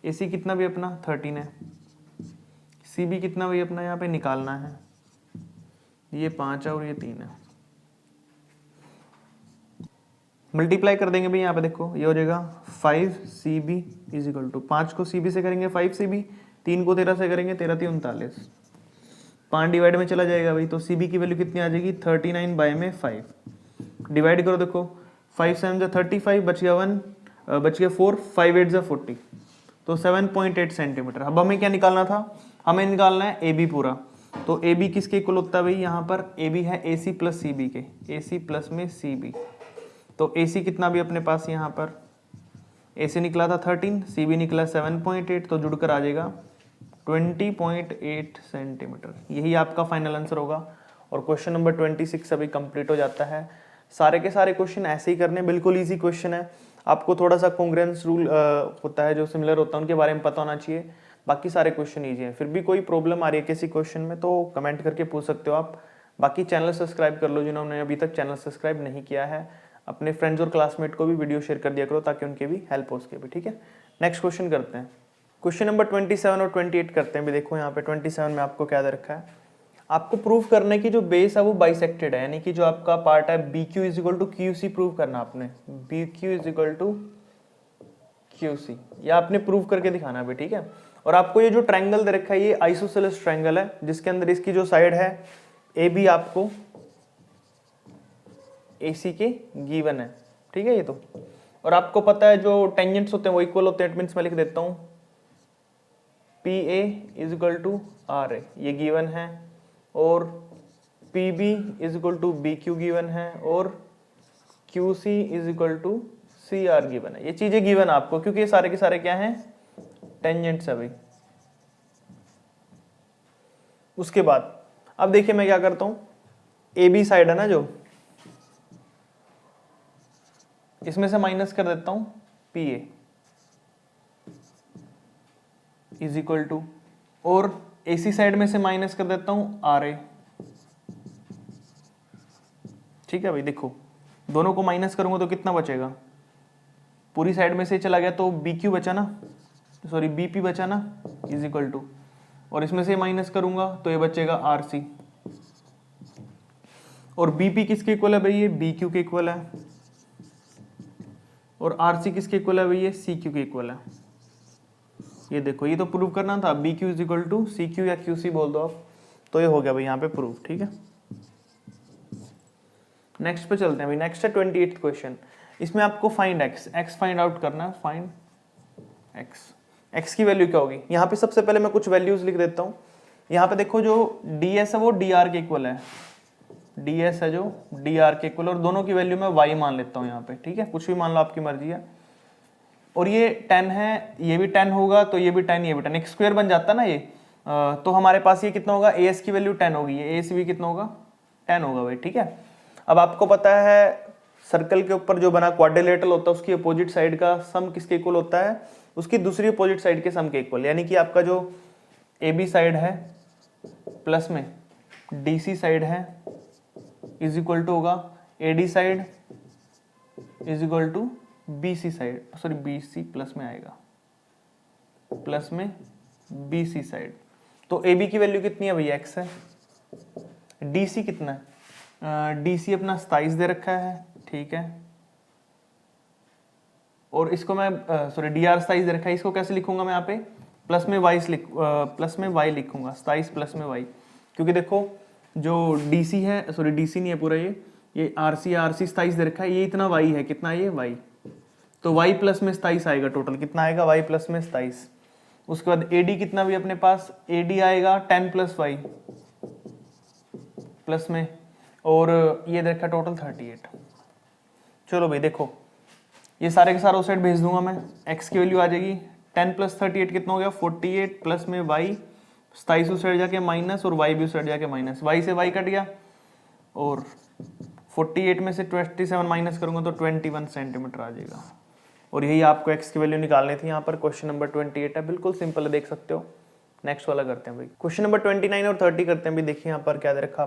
AC कितना भी अपना 13 है, CB कितना भी अपना यहाँ पे निकालना है, ये 5 है और ये 3 है, मल्टीप्लाई कर देंगे भाई, यहाँ पे देखो ये हो जाएगा 5CB इज इक्वल टू 5 को CB से करेंगे 5CB, 3 को 13 से करेंगे 13 3 39, 5 डिवाइड में चला जाएगा भाई, तो CB की वैल्यू कितनी आ जाएगी 39 बाय में 5, डिवाइड करो देखो 5 7 जा 35, बच गया 1, बच गया 4, 5 8 जा 40, तो 7.8 सेंटीमीटर। अब हमें क्या निकालना था, हमें निकालना है AB पूरा, तो AB किसके इक्वल होता है भाई, यहाँ पर AB है AC प्लस CB के, AC प्लस में CB, तो AC कितना भी अपने पास यहाँ पर AC निकला था 13, CB निकला 7.8, तो जुड़कर आ जाएगा 20.8 सेंटीमीटर, यही आपका फाइनल आंसर होगा। और क्वेश्चन नंबर 26 अभी कंप्लीट हो जाता है। सारे के सारे क्वेश्चन ऐसे ही करने, बिल्कुल इजी क्वेश्चन है, आपको थोड़ा सा कॉन्ग्रुएंस रूल होता है जो सिमिलर होता है उनके बारे में पता होना चाहिए, बाकी सारे क्वेश्चन ईजी हैं। फिर भी कोई प्रॉब्लम आ रही है किसी क्वेश्चन में तो कमेंट करके पूछ सकते हो आप। बाकी चैनल सब्सक्राइब कर लो जिन्होंने अभी तक चैनल सब्सक्राइब नहीं किया है, अपने फ्रेंड्स और क्लासमेट को भी वीडियो शेयर कर दिया करो ताकि उनके भी हेल्प हो सके भी, ठीक है। नेक्स्ट क्वेश्चन करते हैं, क्वेश्चन नंबर 27 और 28 करते हैं भी। देखो यहाँ पे 27 में आपको क्या दे रखा है, आपको प्रूव करने की जो बेस है वो बाइसेक्टेड है, यानी कि जो आपका पार्ट है BQ is equal to QC prove करना आपने, BQ is equal to QC, ये आपने प्रूव करके दिखाना है, ठीक है। और आपको ये जो ट्रायंगल दे रखा है ये आइसोसेलेस ट्रायंगल है, जिसके अंदर इसकी जो साइड है AB आपको AC के गिवन है, ठीक है ये तो। और आपको पता है जो टेंजेंट्स होते हैं वो इक्वल होते हैं, इट मींस मैं लिख देता हूँ PA is equal to RA, ये गिवन है, और PB is equal to BQ given है, और QC is equal to CR given है। ये चीजें गिवन आपको क्योंकि ये सारे के सारे क्या हैं, टेंजेंट्स है भाई। उसके बाद अब देखिए मैं क्या करता हूं, AB साइड है ना जो, इसमें से माइनस कर देता हूं PA इज इक्वल टू, और AC साइड में से माइनस कर देता हूं RA, ठीक है भाई। देखो दोनों को माइनस करूंगा तो कितना बचेगा, पूरी साइड में से चला गया तो BQ बचा ना, सॉरी BP बचा ना, इज इक्वल टू, और इसमें से माइनस करूंगा तो ये बचेगा RC, और BP किसके इक्वल है भाई, ये BQ के इक्वल है, और RC किसके इक्वल है भाई, ये CQ के इक्वल है। ये देखो ये तो प्रूव करना था, BQ is equal to CQ या QC बोल दो आप, तो ये हो गया भाई यहाँ पे प्रूफ, ठीक है। नेक्स्ट पे चलते हैं भाई, नेक्स्ट है 28th क्वेश्चन। इसमें आपको फाइंड एक्स फाइंड आउट करना है। फाइंड एक्स की वैल्यू क्या होगी, यहाँ पे सबसे पहले मैं कुछ वैल्यूज लिख देता हूँ। यहाँ पे देखो जो ds है वो dr के इक्वल है, ds है जो dr के इक्वल, और दोनों की वैल्यू मैं y मान लेता हूँ यहाँ पे, ठीक है, कुछ भी मान लो, आपकी मर्जी है। और ये 10 है, ये भी 10 होगा, तो ये भी 10, ये भी 10, एक स्क्वायर बन जाता ना ये। तो हमारे पास ये कितना होगा, as की वैल्यू 10 होगी, ये as भी कितना होगा, 10 होगा भाई, ठीक है। अब आपको पता है सर्कल के ऊपर जो बना क्वाड्रिलेटरल होता है उसकी अपोजिट साइड का सम किसके इक्वल होता है, उसकी दूसरी अपोजिट साइड के सम के इक्वल, यानी कि आपका जो AB साइड है प्लस में DC साइड है इज इक्वल टू होगा AD side is equal to BC side, sorry BC plus में आएगा, प्लस में BC साइड। तो AB की वैल्यू कितनी है भैया, x है। DC कितना है, DC अपना 27 दे रखा है, ठीक है। और इसको मैं सॉरी dr 27 दे रखा है, इसको कैसे लिखूंगा मैं यहाँ पे, प्लस में y लिखूंगा, 27 प्लस में y, क्योंकि देखो जो DC है, सॉरी DC नहीं है पूरा, ये RC 27 दे रखा है, ये इतना y है, कितना है ये y, तो y प्लस में 27 आएगा, टोटल कितना आएगा y प्लस में 27। उसके बाद AD कितना भी अपने पास, AD आएगा 10 प्लस y प्लस में, और ये देखा टोटल 38। चलो भाई देखो ये सारे के सारे उस साइड भेज दूंगा मैं, x की वैल्यू आ जाएगी 10 प्लस 38 कितना हो गया 48, प्लस में y 27 उस साइड जाके माइनस, और y भी उस साइड जाके माइनस, y से y कट गया, और 48 में से 27 माइनस करूंगा तो 21 सेंटीमीटर आ जाएगा। और यही आपको x की वैल्यू निकालनी थी। यहाँ पर क्वेश्चन नंबर 28 है, बिल्कुल सिंपल है, देख सकते हो। नेक्स्ट वाला करते हैं भाई, क्वेश्चन नंबर 29 और 30 करते हैं भाई। देखिए यहाँ पर क्या दे रखा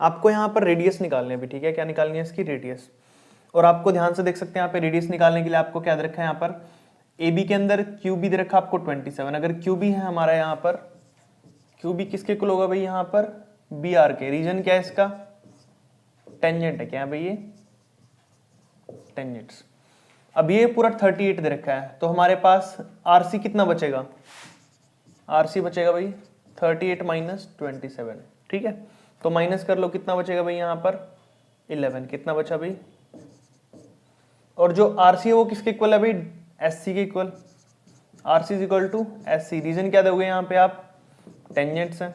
आपको यहाँ पर रेडियस निकालनी है भी, ठीक है, क्या निकालनी है इसकी, रेडियस। और आपको ध्यान से देख सकते हैं यहाँ पे रेडियस निकालने के लिए आपको क्या दे रखा है, यहाँ पर AB के अंदर QB दे रखा आपको 27। अगर QB है हमारा यहाँ पर, QB किसके इक्वल होगा भाई, यहाँ पर BR के। रीजन क्या है इसका, टेंजेंट है, क्या है भाई ये, टेंजेंट्स। अब ये पूरा 38 दे रखा है, तो हमारे पास RC कितना बचेगा, RC बचेगा भाई 38 माइनस 27, ठीक है। तो माइनस कर लो, कितना बचेगा भाई यहाँ पर 11, कितना बचा भाई। और जो RC है वो किसके इक्वल है भाई, SC के equal, RC is equal to SC। Reason क्या दोगे यहाँ पे आप, टेंजेंट्स हैं।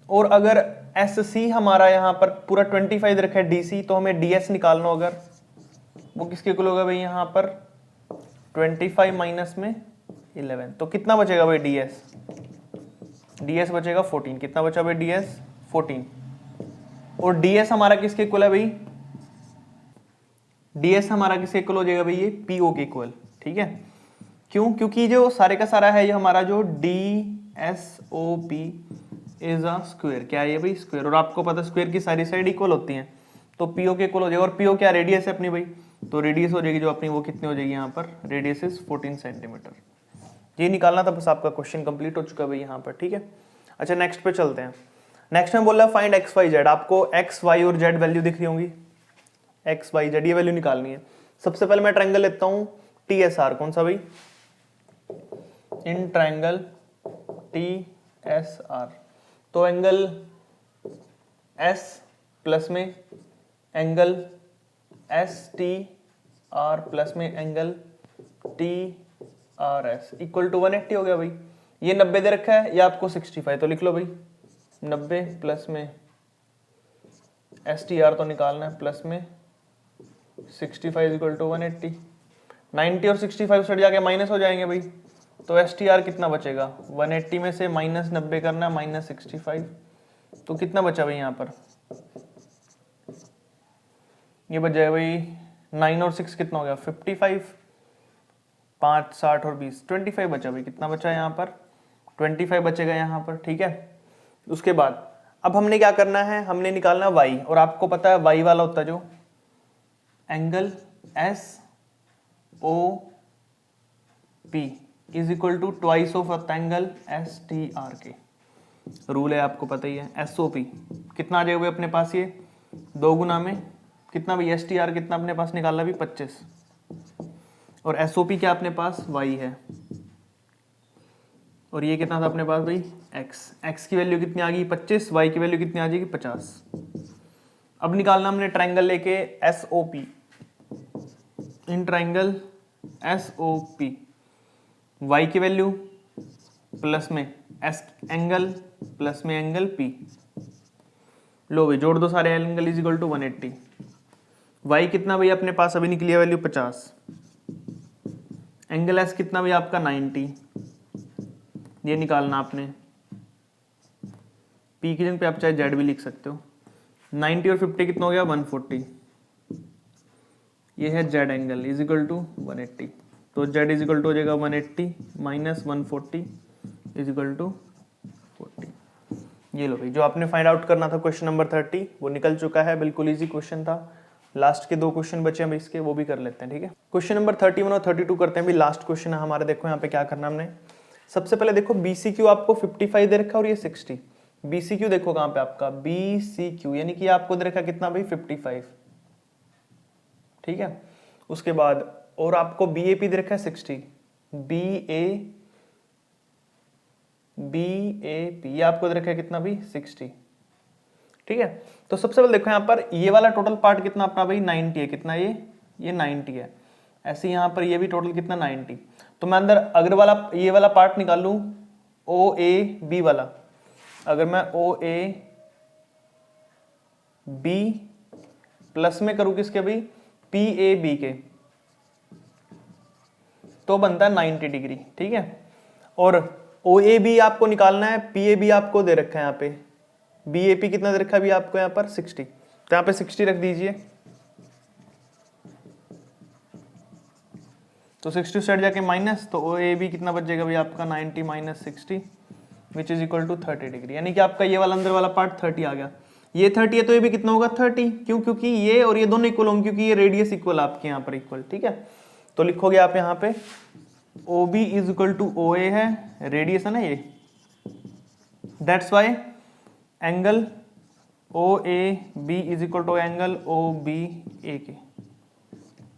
और अगर SC हमारा यहाँ पर पूरा 25 दे रखा है DC, तो हमें DS निकालना, अगर वो किसके इक्वल होगा भाई यहाँ पर 25 माइनस में 11, तो कितना बचेगा भाई DS बचेगा 14, कितना बचा भाई DS 14। और DS हमारा किसके इक्वल है भाई, DS हमारा किसके इक्वल हो जाएगा भाई, ये PO के इक्वल, ठीक है। क्यों, क्योंकि जो सारे का सारा है ये हमारा जो DSOP इज अ स्क्वायर, क्या है ये भाई, स्क्वायर। और आपको पता है स्क्वायर की सारी साइड इक्वल होती हैं, तो PO के इक्वल हो जाएगा। और PO क्या रेडियस है अपनी भाई, तो रेडियस हो जाएगी जो अपनी, वो कितनी हो जाएगी यहाँ पर, रेडियस इज 14 सेंटीमीटर। ये निकालना था, बस आपका क्वेश्चन कंप्लीट हो चुका है भाई यहाँ पर, ठीक है। अच्छा नेक्स्ट पे चलते हैं। नेक्स्ट में बोल रहा है फाइंड एक्स वाई जेड। आपको एक्स वाई और जेड वैल्यू दिख रही होंगी, एक्स वाई जेड ये वैल्यू निकालनी है। सबसे पहले मैं ट्रायंगल लेता हूँ TSR, कौन सा भाई, इन ट्रायंगल TSR, तो एंगल S प्लस में एंगल STR प्लस में एंगल TRS इक्वल टू 180 हो गया भाई। ये 90 दे रखा है, या आपको 65, तो लिख लो भाई 90 प्लस में STR तो निकालना है, प्लस में 65 इक्वल टू 180। 90 और 65 सट जाके माइनस हो जाएंगे भाई, तो STR कितना बचेगा, 180 में से माइनस 90 करना, माइनस 65, तो कितना बचा भाई यहाँ पर, ये बच जाएगा भाई 9 और 6 कितना हो गया 55, 5 60 और 20 25 बचा भाई। कितना बचा यहाँ पर 25 बचेगा यहाँ पर, ठीक है। उसके बाद अब हमने क्या करना है, हमने निकालना y, और आपको पता है y वाला होता है जो angle SOP is equal to twice of angle STR के, रूल है आपको पता ही है। SOP कितना आ जाएगा भाई अपने पास, ये 2 गुना में कितना भाई STR कितना अपने पास निकाला भी 25, और SOP क्या अपने पास y है, और ये कितना था अपने पास भाई x की वैल्यू कितनी आ गई 25, y की वैल्यू कितनी आ जाएगी 50। अब निकालना हमने ट्रायंगल लेके S O P, in triangle S O P Y की वैल्यू प्लस में एस एंगल प्लस में एंगल पी। लो भाई जोड़ दो सारे angle is equal to 180। Y कितना भाई अपने पास अभी निकली है वैल्यू 50, एंगल एस कितना भाई आपका 90, ये निकालना आपने। पी की जगह पे आप चाहे जेड भी लिख सकते हो। 90 और 50 कितना हो गया 140, ये है Z angle is equal to 180। तो जेड इज इक्वल टू हो जाएगा 180 माइनस 140 इज इक्वल टू 40। ये लो भाई जो आपने फाइंड आउट करना था क्वेश्चन नंबर 30 वो निकल चुका है, बिल्कुल इजी क्वेश्चन था। लास्ट के 2 क्वेश्चन बचे हैं इसके, वो भी कर लेते हैं, ठीक है। क्वेश्चन नंबर 31 और 32 करते हैं भी, लास्ट क्वेश्चन है हमारे। देखो यहाँ पे क्या करना हमने, सबसे पहले देखो BCQ आपको 55 दे रखा है और ये 60। BCQ देखो कहाँ पे आपका BCQ, यानी कि आपको दे रखा कितना भाई 55, ठीक है। उसके बाद और आपको BAP दे रखा है 60, BAP ये आपको दे रखा है कितना भाई 60, ठीक है। तो सबसे पहले देखो यहाँ पर ये वाला टोटल पार्ट कितना अपना भाई 90 है, कितना ये 90 है। ऐसे यहाँ पर ये भी टोटल कितना 90। तो मैं अंदर अगर वाला ये वाला पार्ट निकाल लूँ OAB वाला, अगर मैं OAB प्लस में करूँ किसके भाई PAB के, तो बनता है 90 डिग्री, ठीक है। और OAB आपको निकालना है, PAB आपको दे रखा है यहाँ पे, BAP कितना दे रखा है अभी आपको यहाँ पर 60, तो यहाँ पे 60 रख दीजिए। तो 60 साइड जाके माइनस, तो OAB कितना बच जाएगा भाई आपका 90 minus 60 which is equal to 30 degree, यानी कि आपका ये वाला अंदर वाला पार्ट 30 आ गया। ये 30 है तो ये भी कितना होगा 30, क्यों, क्योंकि ये और ये दोनों इक्वल होंगे, क्योंकि ये रेडियस इक्वल आपके यहाँ पर इक्वल, ठीक है। तो लिखोगे आप यहाँ पे OB is equal to OA है, रेडियस है ना ये, that's why angle OAB is equal to angle OBA के,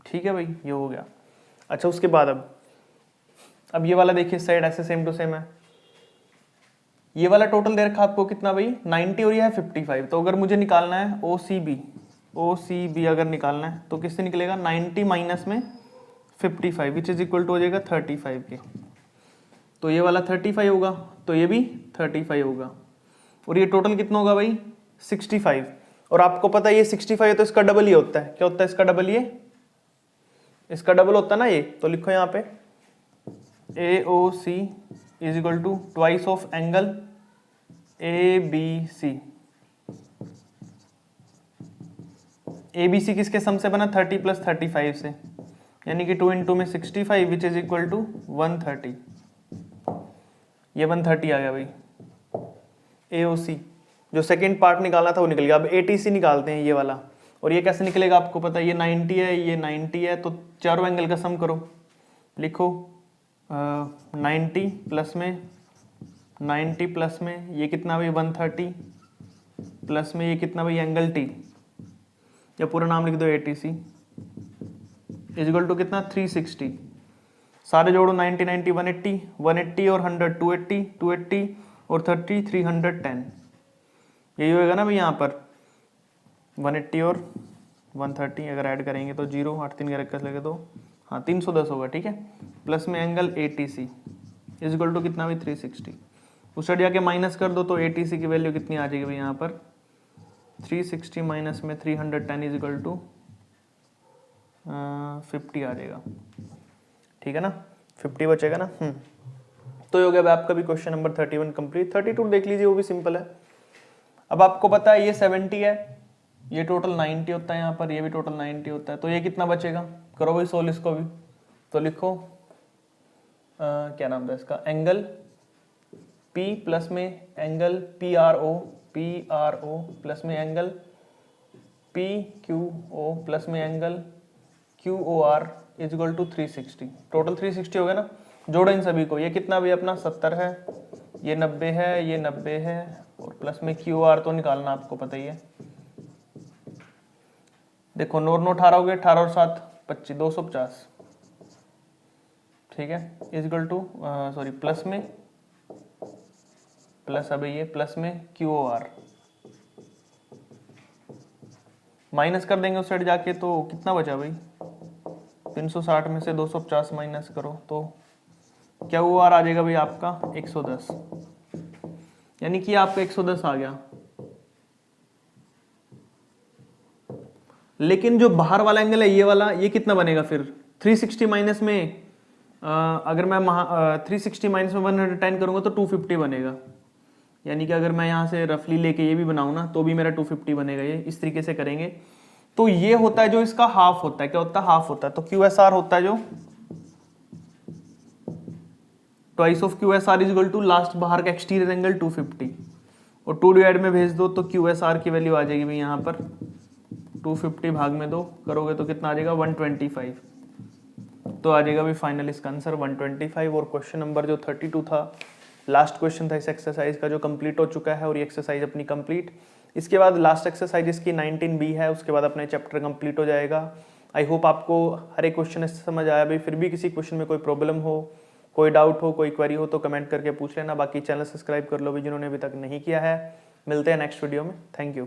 ठीक है भाई, ये हो गया। अच्छा उसके बाद अब ये वाला देखिए साइड ऐसे सेम टू सेम है। ये वाला टोटल दे रखा आपको कितना भाई 90 और ये है 55। तो अगर मुझे निकालना है OCB अगर निकालना है तो किससे निकलेगा 90 माइनस में 55 विच इज इक्वल टू हो जाएगा 35 के। तो ये वाला 35 होगा, तो ये भी 35 होगा, और ये टोटल कितना होगा भाई 65। और आपको पता है ये 65 है तो इसका डबल ही होता है, क्या होता है इसका डबल, ये इसका डबल होता है ना ये। तो लिखो यहाँ पे AOC is equal to twice of angle ABC। ABC किसके सम से बना 30 प्लस 35 से, यानी कि 2 इंटू में 65 विच इज इक्वल टू 130। ये 130 आ गया भाई AOC। जो सेकंड पार्ट निकालना था वो निकल गया। अब ATC निकालते हैं ये वाला, और ये कैसे निकलेगा आपको पता है, ये 90 है, ये 90 है, तो चारों एंगल का सम करो। लिखो 90 प्लस में 90 प्लस में ये कितना भाई 130 प्लस में ये कितना भाई एंगल T, या पूरा नाम लिख दो ATC इजिकल टू कितना 360। सारे जोड़ो 90 90 180 180 और 100 280 280 और 30 310। यही होएगा ना भाई यहाँ पर 180 और 130 अगर ऐड करेंगे तो 0 8 3 का रखकर लगे तो हाँ 310 होगा, ठीक है। प्लस में एंगल ATC इजिकल टू कितना भाई 360। उस साइड जाके माइनस कर दो तो ATC की वैल्यू कितनी आ जाएगी भाई यहाँ पर 360 माइनस में 310 इजिकल टू 50 आ जाएगा, ठीक है ना, 50 बचेगा ना। तो ये हो गया आपका भी क्वेश्चन नंबर 31 कंप्लीट। 32 देख लीजिए, वो भी सिंपल है। अब आपको पता है ये 70 है, ये टोटल 90 होता है यहाँ पर, ये भी टोटल 90 होता है, तो ये कितना बचेगा, करो भाई सोल्व इसको भी। तो लिखो क्या नाम था इसका, एंगल P प्लस में एंगल PRO प्लस में एंगल PQO प्लस में angle QOR is equal to 360। Total 360 हो गया ना। जोड़ो इन सभी को, ये कितना भी अपना 70 है, ये 90 है, ये 90 है, और प्लस में QOR तो निकालना आपको पता ही है। देखो 9 9 18 हो गए, 18 और 7 25 250, ठीक है, is equal to sorry plus में प्लस अब ये प्लस में QOR माइनस कर देंगे उस साइड जाके, तो कितना बचा भाई, 360 में से 250 माइनस करो तो क्या हुआ, आ जाएगा भाई आपका 110, यानी कि आपका 110 आ गया। लेकिन जो बाहर वाला एंगल है ये वाला, ये कितना बनेगा फिर 360 माइनस में, अगर मैं 360 माइनस में 110 करूंगा तो 250 बनेगा। यानी कि अगर मैं यहाँ से रफली लेके ये भी बनाऊं ना तो भी मेरा 250 बनेगा। ये इस तरीके से करेंगे तो ये होता है जो इसका हाफ होता है, क्या होता है, हाफ होता है। तो QSR होता है जो twice of QSR is equal to last बाहर का एक्सटीरियर एंगल 250, और 2 डिवाइड में भेज दो तो QSR की वैल्यू आ जाएगी भाई यहाँ पर 250 भाग में 2 करोगे तो कितना आ जाएगा 125, तो आ जाएगा भाई फाइनल इसका आंसर 125। और क्वेश्चन नंबर जो 32 था, लास्ट क्वेश्चन था इस एक्सरसाइज का, जो कंप्लीट हो चुका है और ये एक्सरसाइज अपनी कंप्लीट। इसके बाद लास्ट एक्सरसाइज इसकी 19B है, उसके बाद अपने चैप्टर कंप्लीट हो जाएगा। आई होप आपको हर एक क्वेश्चन समझ आया भाई। फिर भी किसी क्वेश्चन में कोई प्रॉब्लम हो, कोई डाउट हो, कोई क्वेरी हो तो कमेंट करके पूछ लेना। बाकी चैनल सब्सक्राइब कर लो भी जिन्होंने अभी तक नहीं किया है। मिलते हैं नेक्स्ट वीडियो में। Thank you.